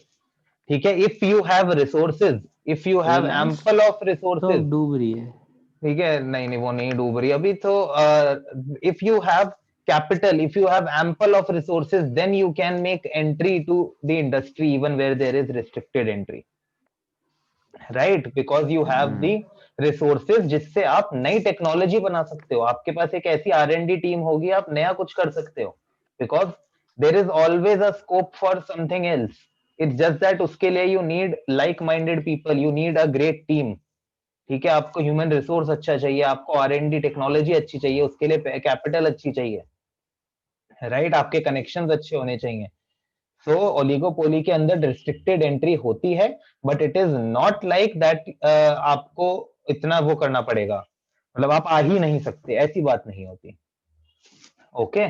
ठीक है, if you have resources, if you have Reliance ample of तो रिसोर्सेज। डूब रही है। ठीक है, नहीं नहीं वो नहीं डूब रही अभी तो। If you have capital, if you have ample of resources, then you can make entry to the industry even where there is restricted entry, right, because you have the resources जिससे आप नई टेक्नोलॉजी बना सकते हो। आपके पास एक ऐसी R&D team होगी, आप नया कुछ कर सकते हो, because there is always a scope for something else. It's just that उसके लिए you need like minded people, you need a great team। ठीक है, आपको ह्यूमन रिसोर्स अच्छा चाहिए, आपको R&D टेक्नोलॉजी अच्छी चाहिए, उसके लिए कैपिटल अच्छी चाहिए, राइट, आपके कनेक्शंस अच्छे होने चाहिए। सो ओलिगोपोली के अंदर रिस्ट्रिक्टेड एंट्री होती है, but it is not like that आपको इतना वो करना पड़ेगा, मतलब आप आ ही नहीं सकते, ऐसी बात नहीं होती। ओके।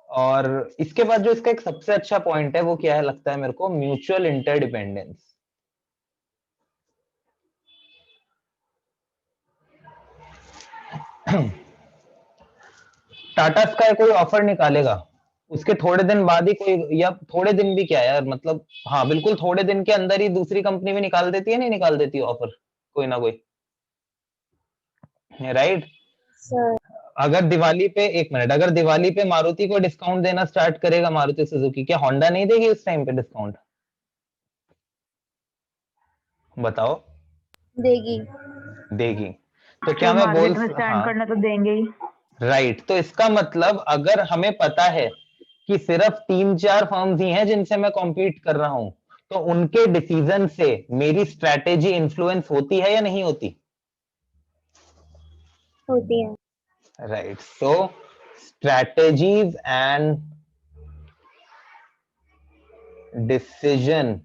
और इसके बाद जो इसका एक सबसे अच्छा पॉइंट है वो क्या है लगता है मेरे को, म्यूचुअल इंटरडिपेंडेंस। टाटा स्काई कोई ऑफर निकालेगा, उसके थोड़े दिन बाद ही कोई, या थोड़े दिन भी क्या यार, मतलब हाँ बिल्कुल थोड़े दिन के अंदर ही दूसरी कंपनी भी निकाल देती है, नहीं निकाल देती ऑफर कोई ना कोई, राइट। सर अगर दिवाली पे, एक मिनट, अगर दिवाली पे मारुति को डिस्काउंट देना स्टार्ट करेगा मारुति सुजुकी, क्या होंडा नहीं देगी उस टाइम पे डिस्काउंट? बताओ। देगी। देगी। तो क्या तो मैं बोल, मार्केट में स्टैंड हाँ करना तो देंगे ही। राइट। तो इसका मतलब अगर हमें पता है कि सिर्फ 3-4 फर्म्स ही हैं जिनसे मैं कॉम्पीट कर रहा हूं, तो उनके डिसीजन से मेरी स्ट्रैटेजी इन्फ्लुएंस होती है या नहीं होती? होती है। Right. So strategies and decision,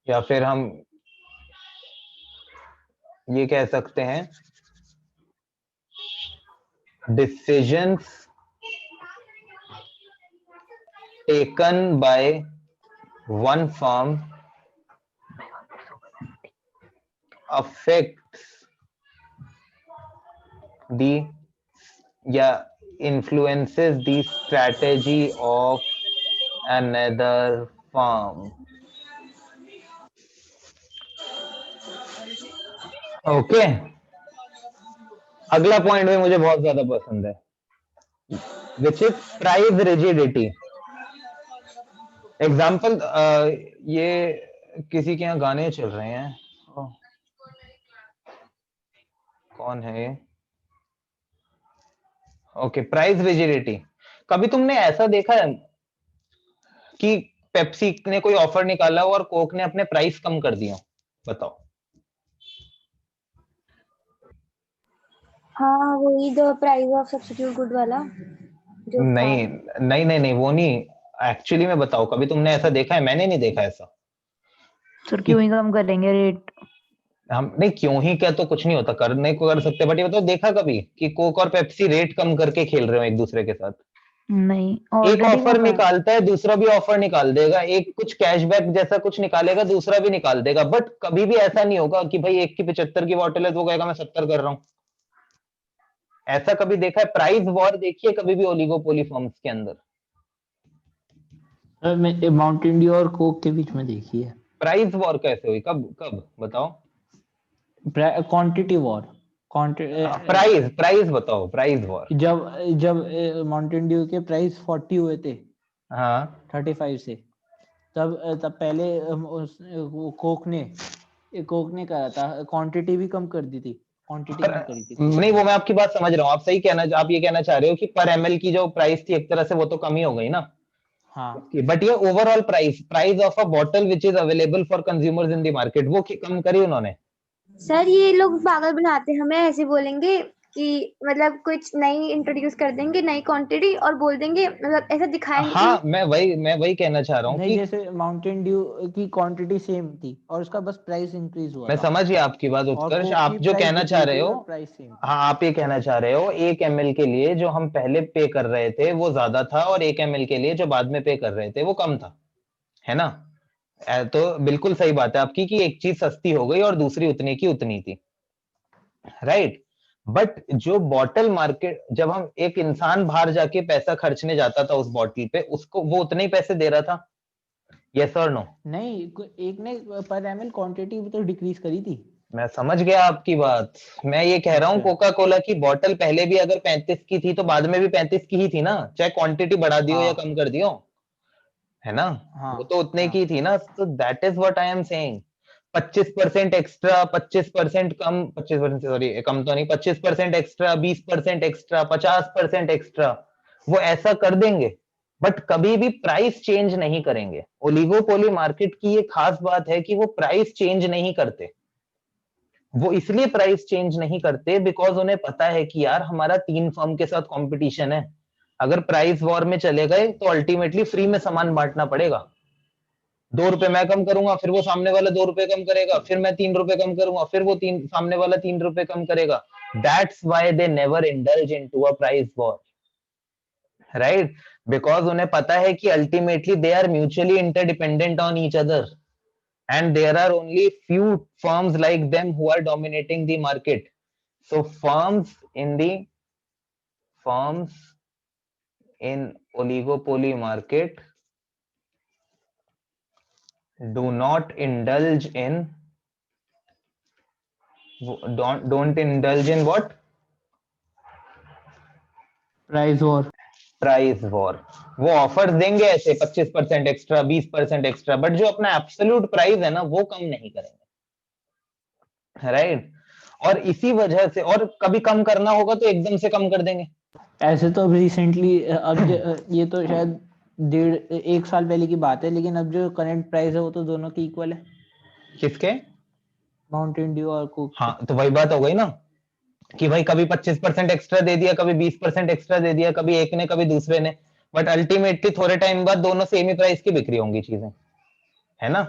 या फिर हम ये कह सकते हैं decisions taken by one firm affects the influences the strategy of another firm. Okay अगला पॉइंट भी मुझे बहुत ज्यादा पसंद है, which is price rigidity. Example, ये किसी के यहाँ गाने चल रहे हैं, कौन है ये? Okay, price rigidity. कभी तुमने ऐसा देखा है कि पेप्सी ने कोई ऑफर निकाला हो और कोक ने अपने प्राइस कम कर दिया? बताओ। हाँ वही the price of substitute good वाला जो नहीं नहीं नहीं नहीं, वो नहीं, एक्चुअली में बताओ, कभी तुमने ऐसा देखा है? मैंने नहीं देखा ऐसा। सर क्यों ही कम करेंगे रेट? हम नहीं, क्यों ही क्या, तो कुछ नहीं होता, करने को कर सकते, बट ये बताओ देखा कभी कि कोक और पेप्सी रेट कम करके खेल रहे हो एक दूसरे के साथ? नहीं, एक ऑलरेडी ऑफर निकालता है, दूसरा भी ऑफर निकाल देगा, एक कुछ कैशबैक जैसा कुछ निकालेगा, दूसरा भी निकाल देगा, बट कभी भी ऐसा नहीं होगा कि भाई एक की 75 की बॉटल है तो वो कहेगा मैं 70 कर रहा हूं। ऐसा कभी देखा है? प्राइस वॉर देखिए कभी भी ओलिगोपोली फर्म्स के अंदर। मैं माउंटेन ड्यू और कोक के बीच में देखी है। प्राइस वॉर कैसे हुई? कब कब बताओ? क्वांटिटी वॉर, प्राइस बताओ, प्राइस वॉर। जब माउंटेन ड्यू के प्राइस 40 हुए थे, हाँ 35 से, तब पहले कोक ने करा था, क्वांटिटी भी कम कर दी थी, क्वांटिटी कम करी थी। नहीं, वो मैं आपकी बात समझ रहा हूँ, आप सही कहना, आप ये कहना चाह रहे हो कि पर एमएल की जो प्राइस थी एक तरह से वो तो कम ही हो गई ना। हाँ, बट ये overall price of a bottle which is available for consumers in the market, वो कम करी उन्होंने। सर ये लोग पागल बनाते हैं हमें, ऐसे बोलेंगे कि मतलब कुछ नई इंट्रोड्यूस कर देंगे नई क्वांटिटी और बोल देंगे, मतलब ऐसा दिखाएंगे हाँ, मैं वही कहना चाह रहा हूँ नहीं, कि जैसे माउंटेन ड्यू की क्वांटिटी सेम थी और उसका बस प्राइस इंक्रीज हुआ मैं था, समझ गया आपकी बात और उत्कर्ष, कोक आप की जो प्राइस कहना चाह रहे हो, प्राइस सेम। हाँ आप ये कहना चाह रहे हो 1 ml के लिए जो हम पहले पे कर रहे थे वो ज्यादा था और 1 ml के लिए जो बाद में पे कर रहे थे वो कम था, है ना? तो बिल्कुल सही बात है आपकी कि एक चीज सस्ती हो गई और दूसरी उतनी की उतनी थी, राइट? बट जो बॉटल मार्केट, जब हम एक इंसान बाहर जाके पैसा खर्चने जाता था उस बॉटल पे, उसको वो उतने ही पैसे दे रहा था, यस और नो? नहीं, एक ने पर एमएल क्वांटिटी भी तो डिक्रीज करी थी। मैं समझ गया आपकी बात, मैं ये कह रहा हूँ अच्छा। कोका कोला की बॉटल पहले भी अगर 35 की थी तो बाद में भी 35 की ही थी ना, चाहे क्वांटिटी बढ़ा दियो या हाँ। कम कर दियो, है ना? हाँ, वो तो उतने हाँ। की थी ना, तो that is what I am saying. 25% extra, 25% कम, 25% सॉरी कम तो नहीं, 25% एक्स्ट्रा, 20% एक्स्ट्रा, 50% एक्स्ट्रा, वो ऐसा कर देंगे, बट कभी भी प्राइस चेंज नहीं करेंगे। ओलिगोपोली मार्केट की ये खास बात है कि वो प्राइस चेंज नहीं करते। वो इसलिए प्राइस चेंज नहीं करते बिकॉज उन्हें पता है कि यार हमारा 3 फर्म के साथ कंपटीशन है, अगर प्राइस वॉर में चले गए तो अल्टीमेटली फ्री में सामान बांटना पड़ेगा। 2 रुपए मैं कम करूंगा, फिर वो सामने वाला 2 रुपए कम करेगा, फिर मैं 3 रुपए कम करूंगा, फिर वो सामने वाला 3 रुपए कम करेगा। That's why they never indulge into a price war, right? Because उन्हें पता है कि ultimately they are mutually interdependent on each other and there are only few firms like them who are dominating the market. So firms in oligopoly market do not indulge in don't indulge in what? Price war. Price war. वो offers देंगे ऐसे 25% extra, 20% extra, but जो अपना absolute price है ना वो कम नहीं करेंगे, राइट? और इसी वजह से, और कभी कम करना होगा तो एकदम से कम कर देंगे। ऐसे तो अभी रिसेंटली ये तो शायद 1 साल पहले की बात है, लेकिन अब जो करंट प्राइस है वो तो दोनों की इक्वल है, किसके? माउंटेन ड्यू और कोक। हाँ, तो वही बात हो गई ना कि भाई कभी 25% एक्स्ट्रा दे दिया, कभी 20% एक्स्ट्रा दे दिया, कभी एक ने कभी दूसरे ने, बट अल्टीमेटली थोड़े टाइम बाद दोनों सेम ही प्राइस की बिक्री होंगी चीजें, है ना?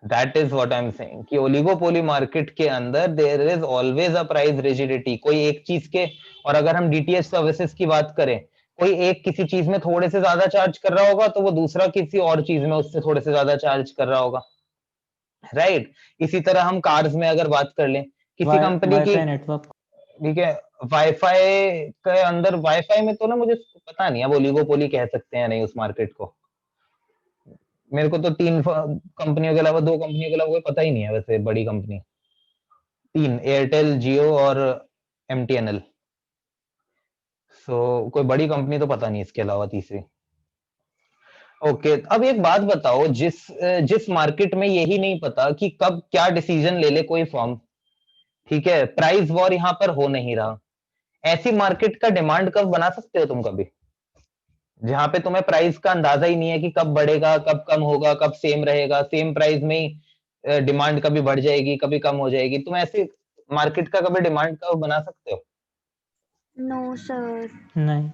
That is what I am saying कि ओलिगोपोली मार्केट के अंदर there is always a price rigidity. कोई एक चीज के, और अगर हम डीटीएच सर्विसेज की बात करें, कोई एक किसी चीज में थोड़े से ज्यादा चार्ज कर रहा होगा तो वो दूसरा किसी और चीज में उससे थोड़े से ज्यादा चार्ज कर रहा होगा, राइट। इसी तरह हम कार्स में अगर बात कर लें, किसी कंपनी की, वाईफाई नेटवर्क। ठीक है, वाईफाई के अंदर, वाईफाई में तो ना मुझे पता नहीं अब ओलिगोपोली कह सकते हैं नहीं उस मार्केट को। मेरे को तो तीन कंपनियों के अलावा, दो कंपनियों के अलावा कोई पता ही नहीं है वैसे बड़ी कंपनी, तीन, एयरटेल, जियो और एमटीएनएल। सो कोई बड़ी कंपनी तो पता नहीं इसके अलावा तीसरी। ओके, अब एक बात बताओ, जिस मार्केट में यही नहीं पता कि कब क्या डिसीजन ले ले कोई फर्म, ठीक है, प्राइस वॉर यहाँ पर हो नहीं रहा, ऐसी मार्केट का डिमांड कब बना सकते हो तुम कभी, जहां पे तुम्हें प्राइस का अंदाजा ही नहीं है कि कब बढ़ेगा, कब कम होगा, कब सेम रहेगा, सेम प्राइस में ही डिमांड कभी बढ़ जाएगी, कभी कम हो जाएगी, तुम ऐसे मार्केट का कभी डिमांड कर्व बना सकते हो? No sir. नहीं।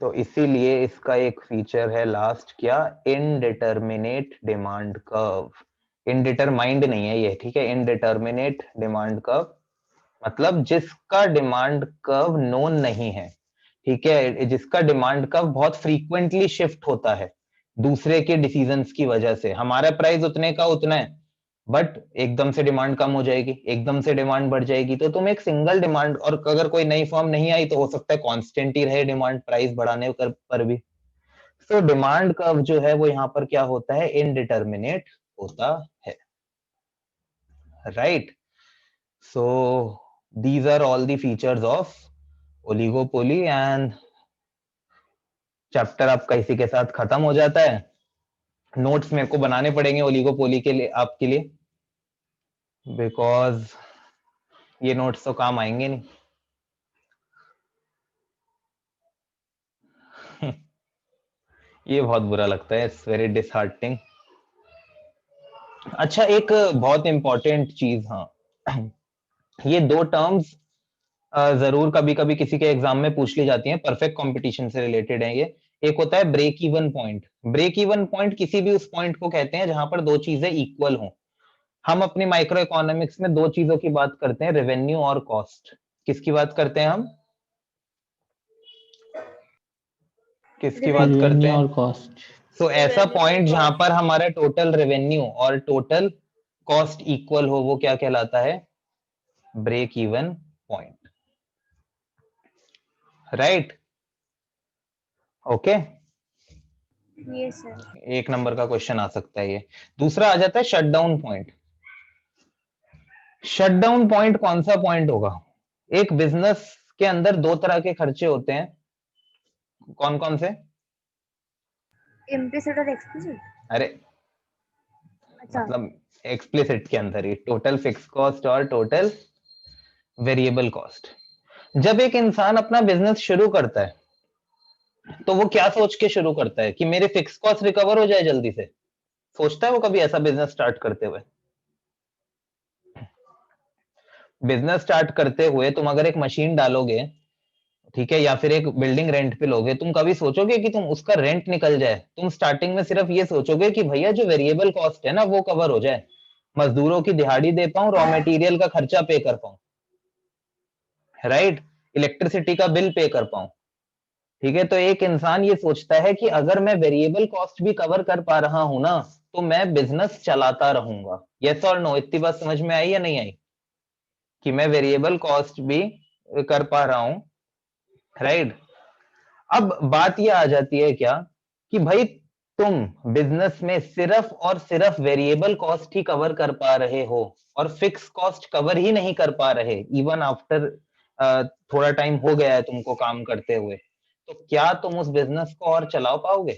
तो इसीलिए इसका एक फीचर है लास्ट, क्या, इनडिटरमिनेट डिमांड कर्व। इनडिटरमाइंड नहीं है ये, ठीक है, इनडिटरमिनेट डिमांड कर्व, मतलब जिसका डिमांड कर्व नोन नहीं है, ठीक है, जिसका डिमांड कर्व बहुत फ्रीक्वेंटली शिफ्ट होता है दूसरे के डिसीजंस की वजह से। हमारा प्राइस उतने का उतना है, बट एकदम से डिमांड कम हो जाएगी, एकदम से डिमांड बढ़ जाएगी, तो तुम एक सिंगल डिमांड, और अगर कोई नई फॉर्म नहीं आई तो हो सकता है कांस्टेंट ही रहे डिमांड प्राइस बढ़ाने पर भी। तो डिमांड कर्व जो है वो यहाँ पर क्या होता है, इनडिटरमिनेट होता है, right. So these are all the features of oligopoly and chapter आपका इसी के साथ खत्म हो जाता है। नोट्स मेरे को बनाने पड़ेंगे ओलिगोपोली के लिए आपके लिए, बिकॉज ये नोट्स तो काम आएंगे नहीं। ये बहुत बुरा लगता है, इट्स वेरी डिसहार्टनिंग। अच्छा, एक बहुत इंपॉर्टेंट चीज, हाँ, ये दो टर्म्स जरूर कभी कभी किसी के एग्जाम में पूछ ली जाती हैं, परफेक्ट कंपटीशन से रिलेटेड है ये। एक होता है break even point. Break even point किसी भी उस पॉइंट को कहते हैं जहां पर दो चीजें इक्वल हों। हम अपनी माइक्रो इकोनॉमिक्स में दो चीजों की बात करते हैं, रेवेन्यू और कॉस्ट। किसकी बात करते हैं हम, किसकी बात करते रेवेन्यू हैं? और कॉस्ट। सो ऐसा Revenue पॉइंट और जहां cost। पर हमारा टोटल रेवेन्यू और टोटल कॉस्ट इक्वल हो, वो क्या कहलाता है, break even point, right. Okay, ये सर। एक नंबर का क्वेश्चन आ सकता है ये। दूसरा आ जाता है शटडाउन पॉइंट। शटडाउन पॉइंट कौन सा पॉइंट होगा? एक बिजनेस के अंदर दो तरह के खर्चे होते हैं, कौन कौन से? इम्प्लिसिट और एक्सप्लिसिट। अरे अच्छा। मतलब एक्सप्लिसिट के अंदर ही टोटल फिक्स कॉस्ट और टोटल वेरिएबल कॉस्ट। जब एक इंसान अपना बिजनेस शुरू करता है तो वो क्या सोच के शुरू करता है कि मेरे फिक्स कॉस्ट रिकवर हो जाए जल्दी से? सोचता है वो कभी ऐसा बिजनेस स्टार्ट करते हुए? बिजनेस स्टार्ट करते हुए तुम अगर एक मशीन डालोगे, ठीक है, या फिर एक बिल्डिंग रेंट पे लोगे, तुम कभी सोचोगे कि तुम उसका रेंट निकल जाए? तुम स्टार्टिंग में सिर्फ ये सोचोगे कि भैया जो वेरिएबल कॉस्ट है ना वो कवर हो जाए, मजदूरों की दिहाड़ी दे पाऊं, रॉ मटेरियल का खर्चा पे कर पाऊं, राइट, इलेक्ट्रिसिटी का बिल पे कर पाऊं, ठीक है। तो एक इंसान ये सोचता है कि अगर मैं वेरिएबल कॉस्ट भी कवर कर पा रहा हूं ना तो मैं बिजनेस चलाता रहूंगा। यस और नो, इतनी बात समझ में आई या नहीं आई कि मैं वेरिएबल कॉस्ट भी कर पा रहा हूं, राइट। अब बात यह आ जाती है क्या कि भाई तुम बिजनेस में सिर्फ और सिर्फ वेरिएबल कॉस्ट ही कवर कर पा रहे हो और फिक्स कॉस्ट कवर ही नहीं कर पा रहे, इवन आफ्टर थोड़ा टाइम हो गया है तुमको काम करते हुए, तो क्या तुम उस बिजनेस को और चला पाओगे?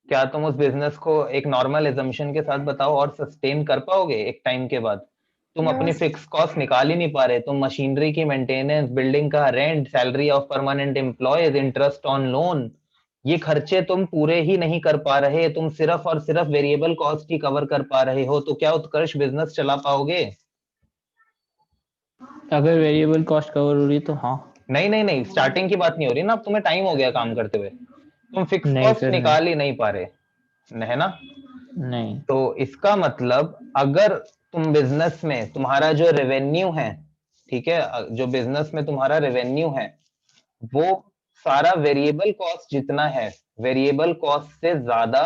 क्या तुम उस बिजनेस को एक नॉर्मल एजम्पशन के साथ बताओ और सस्टेन कर पाओगे एक टाइम के बाद? तुम No, अपनी फिक्स कॉस्ट निकाल ही नहीं पा रहे, तुम मशीनरी की मेंटेनेंस, बिल्डिंग का rent, salary of permanent employees, interest on loan, ये खर्चे तुम पूरे ही नहीं कर पा रहे, तुम सिर्फ और सिर्फ वेरिएबल कॉस्ट ही कवर कर पा रहे हो, तो क्या उत्कर्ष बिजनेस चला पाओगे? अगर वेरिएबल कॉस्ट कवर हो रही है तो हाँ। नहीं नहीं नहीं, स्टार्टिंग की बात नहीं हो रही ना, अब तुम्हें टाइम हो गया काम करते हुए, तुम फिक्स नहीं कॉस्ट सर, नहीं। निकाल ही नहीं पा रहे, है ना? नहीं। तो इसका मतलब अगर तुम बिजनेस में तुम्हारा जो रेवेन्यू है, ठीक है, जो बिजनेस में तुम्हारा रेवेन्यू है वो सारा वेरिएबल कॉस्ट जितना है, वेरिएबल कॉस्ट से ज्यादा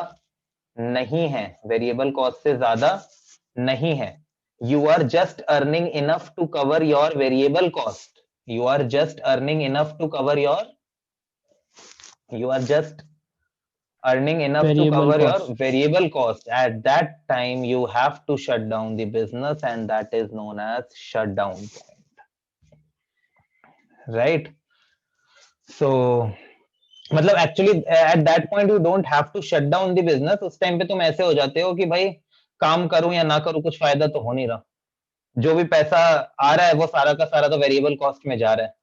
नहीं है, वेरिएबल कॉस्ट से ज्यादा नहीं है, you are just earning enough to cover your variable cost, you are just earning enough to cover your, you are just earning enough to Variable cover your cost. variable cost. At that time you have to shut down the business and that is known as shutdown point, right? So मतलब actually at that point you don't have to shut down the business. उस time पे तुम ऐसे हो जाते हो कि भाई काम करूं या ना करूं कुछ फायदा तो हो नहीं रहा, जो भी पैसा आ रहा है वो सारा का सारा तो वेरिएबल कॉस्ट में जा रहा है,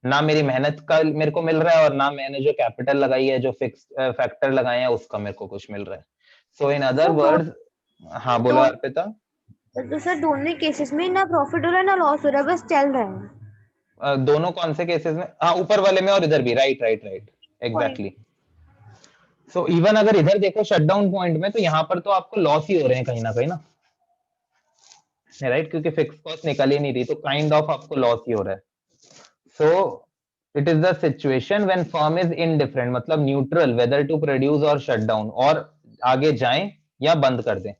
ना मेरी मेहनत का मेरे को मिल रहा है और ना मैंने जो कैपिटल लगाई है, जो फिक्स फैक्टर लगाए हैं उसका मेरे को कुछ मिल रहा है। सो इन अदर वर्ड्स, हाँ बोलो अर्पिता। तो सर दोनों केसेस में ना प्रॉफिट हो रहा है ना लॉस हो रहा है, बस चल रहा है। दोनों कौन से केसेस में? हाँ ऊपर वाले में और इधर भी, right right right, exactly. So even अगर इधर देखो शटडाउन पॉइंट में, तो यहाँ पर तो आपको लॉस ही हो रहे हैं कहीं ना, राइट, क्योंकि फिक्स कॉस्ट निकल ही नहीं रही, तो काइंड ऑफ आपको लॉस ही हो रहा है। So it is the situation when firm is indifferent, मतलब न्यूट्रल वेदर टू प्रोड्यूस और शट डाउन, और आगे जाएं या बंद कर दें,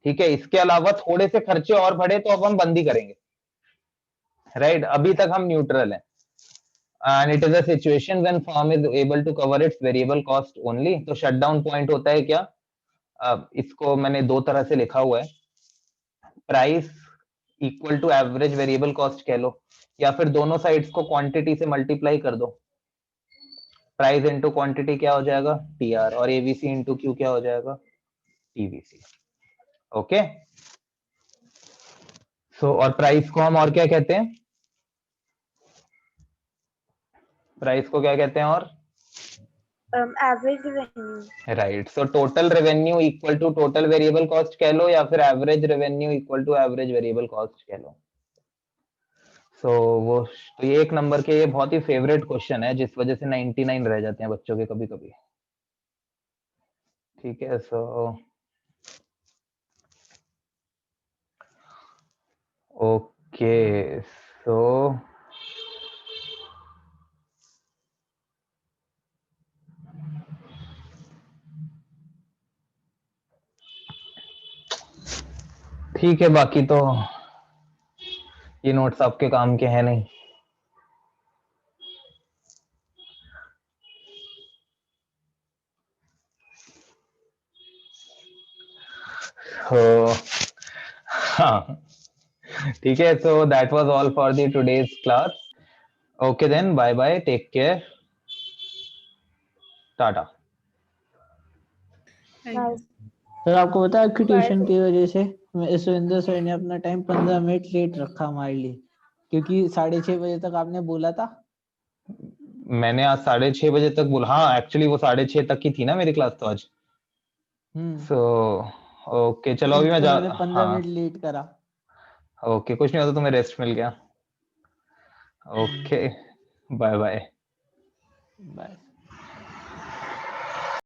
ठीक है। इसके अलावा थोड़े से खर्चे और बढ़े तो अब हम बंद ही करेंगे, राइट। अभी तक हम न्यूट्रल हैं। And it is a situation when firm is able to cover its variable cost only. तो शट डाउन पॉइंट होता है क्या? इसको मैंने दो तरह से लिखा हुआ है, price equal to average variable cost कह लो, या फिर दोनों साइड्स को क्वांटिटी से मल्टीप्लाई कर दो। प्राइस इंटू क्वांटिटी क्या हो जाएगा? टीआर, और एवीसी इंटू क्यू क्या हो जाएगा? टीवीसी। ओके, सो और प्राइस को हम और क्या कहते हैं? प्राइस को क्या कहते हैं और? Average revenue. Right, so total revenue equal to total variable cost कह लो, या फिर average revenue equal to average variable cost कह लो। सो वो तो ये एक नंबर के, ये बहुत ही फेवरेट क्वेश्चन है, जिस वजह से 99 रह जाते हैं बच्चों के कभी कभी, ठीक है। सो ओके, सो ठीक है, बाकी तो ये नोट्स आपके काम के हैं नहीं। हाँ ठीक है, so that was all for the today's class. Okay then, bye bye, take care, tata. Thank you. Sir आपको पता है आपकी Bye, ट्यूशन sir. की वजह से सुरेंद्र सर ने अपना टाइम 15 मिनट लेट रखा हमारे लिए, क्योंकि 6:30 बजे तक आपने बोला था। मैंने आज 6:30 बजे तक बोला, हाँ एक्चुअली वो 6:30 तक की थी ना मेरी क्लास तो आज। सो ओके चलो, अभी मैं जा, उन्होंने 15 हाँ मिनट लेट करा। ओके, कुछ नहीं होता, तुम्हें रेस्ट मिल गया। Okay, bye bye. बाय।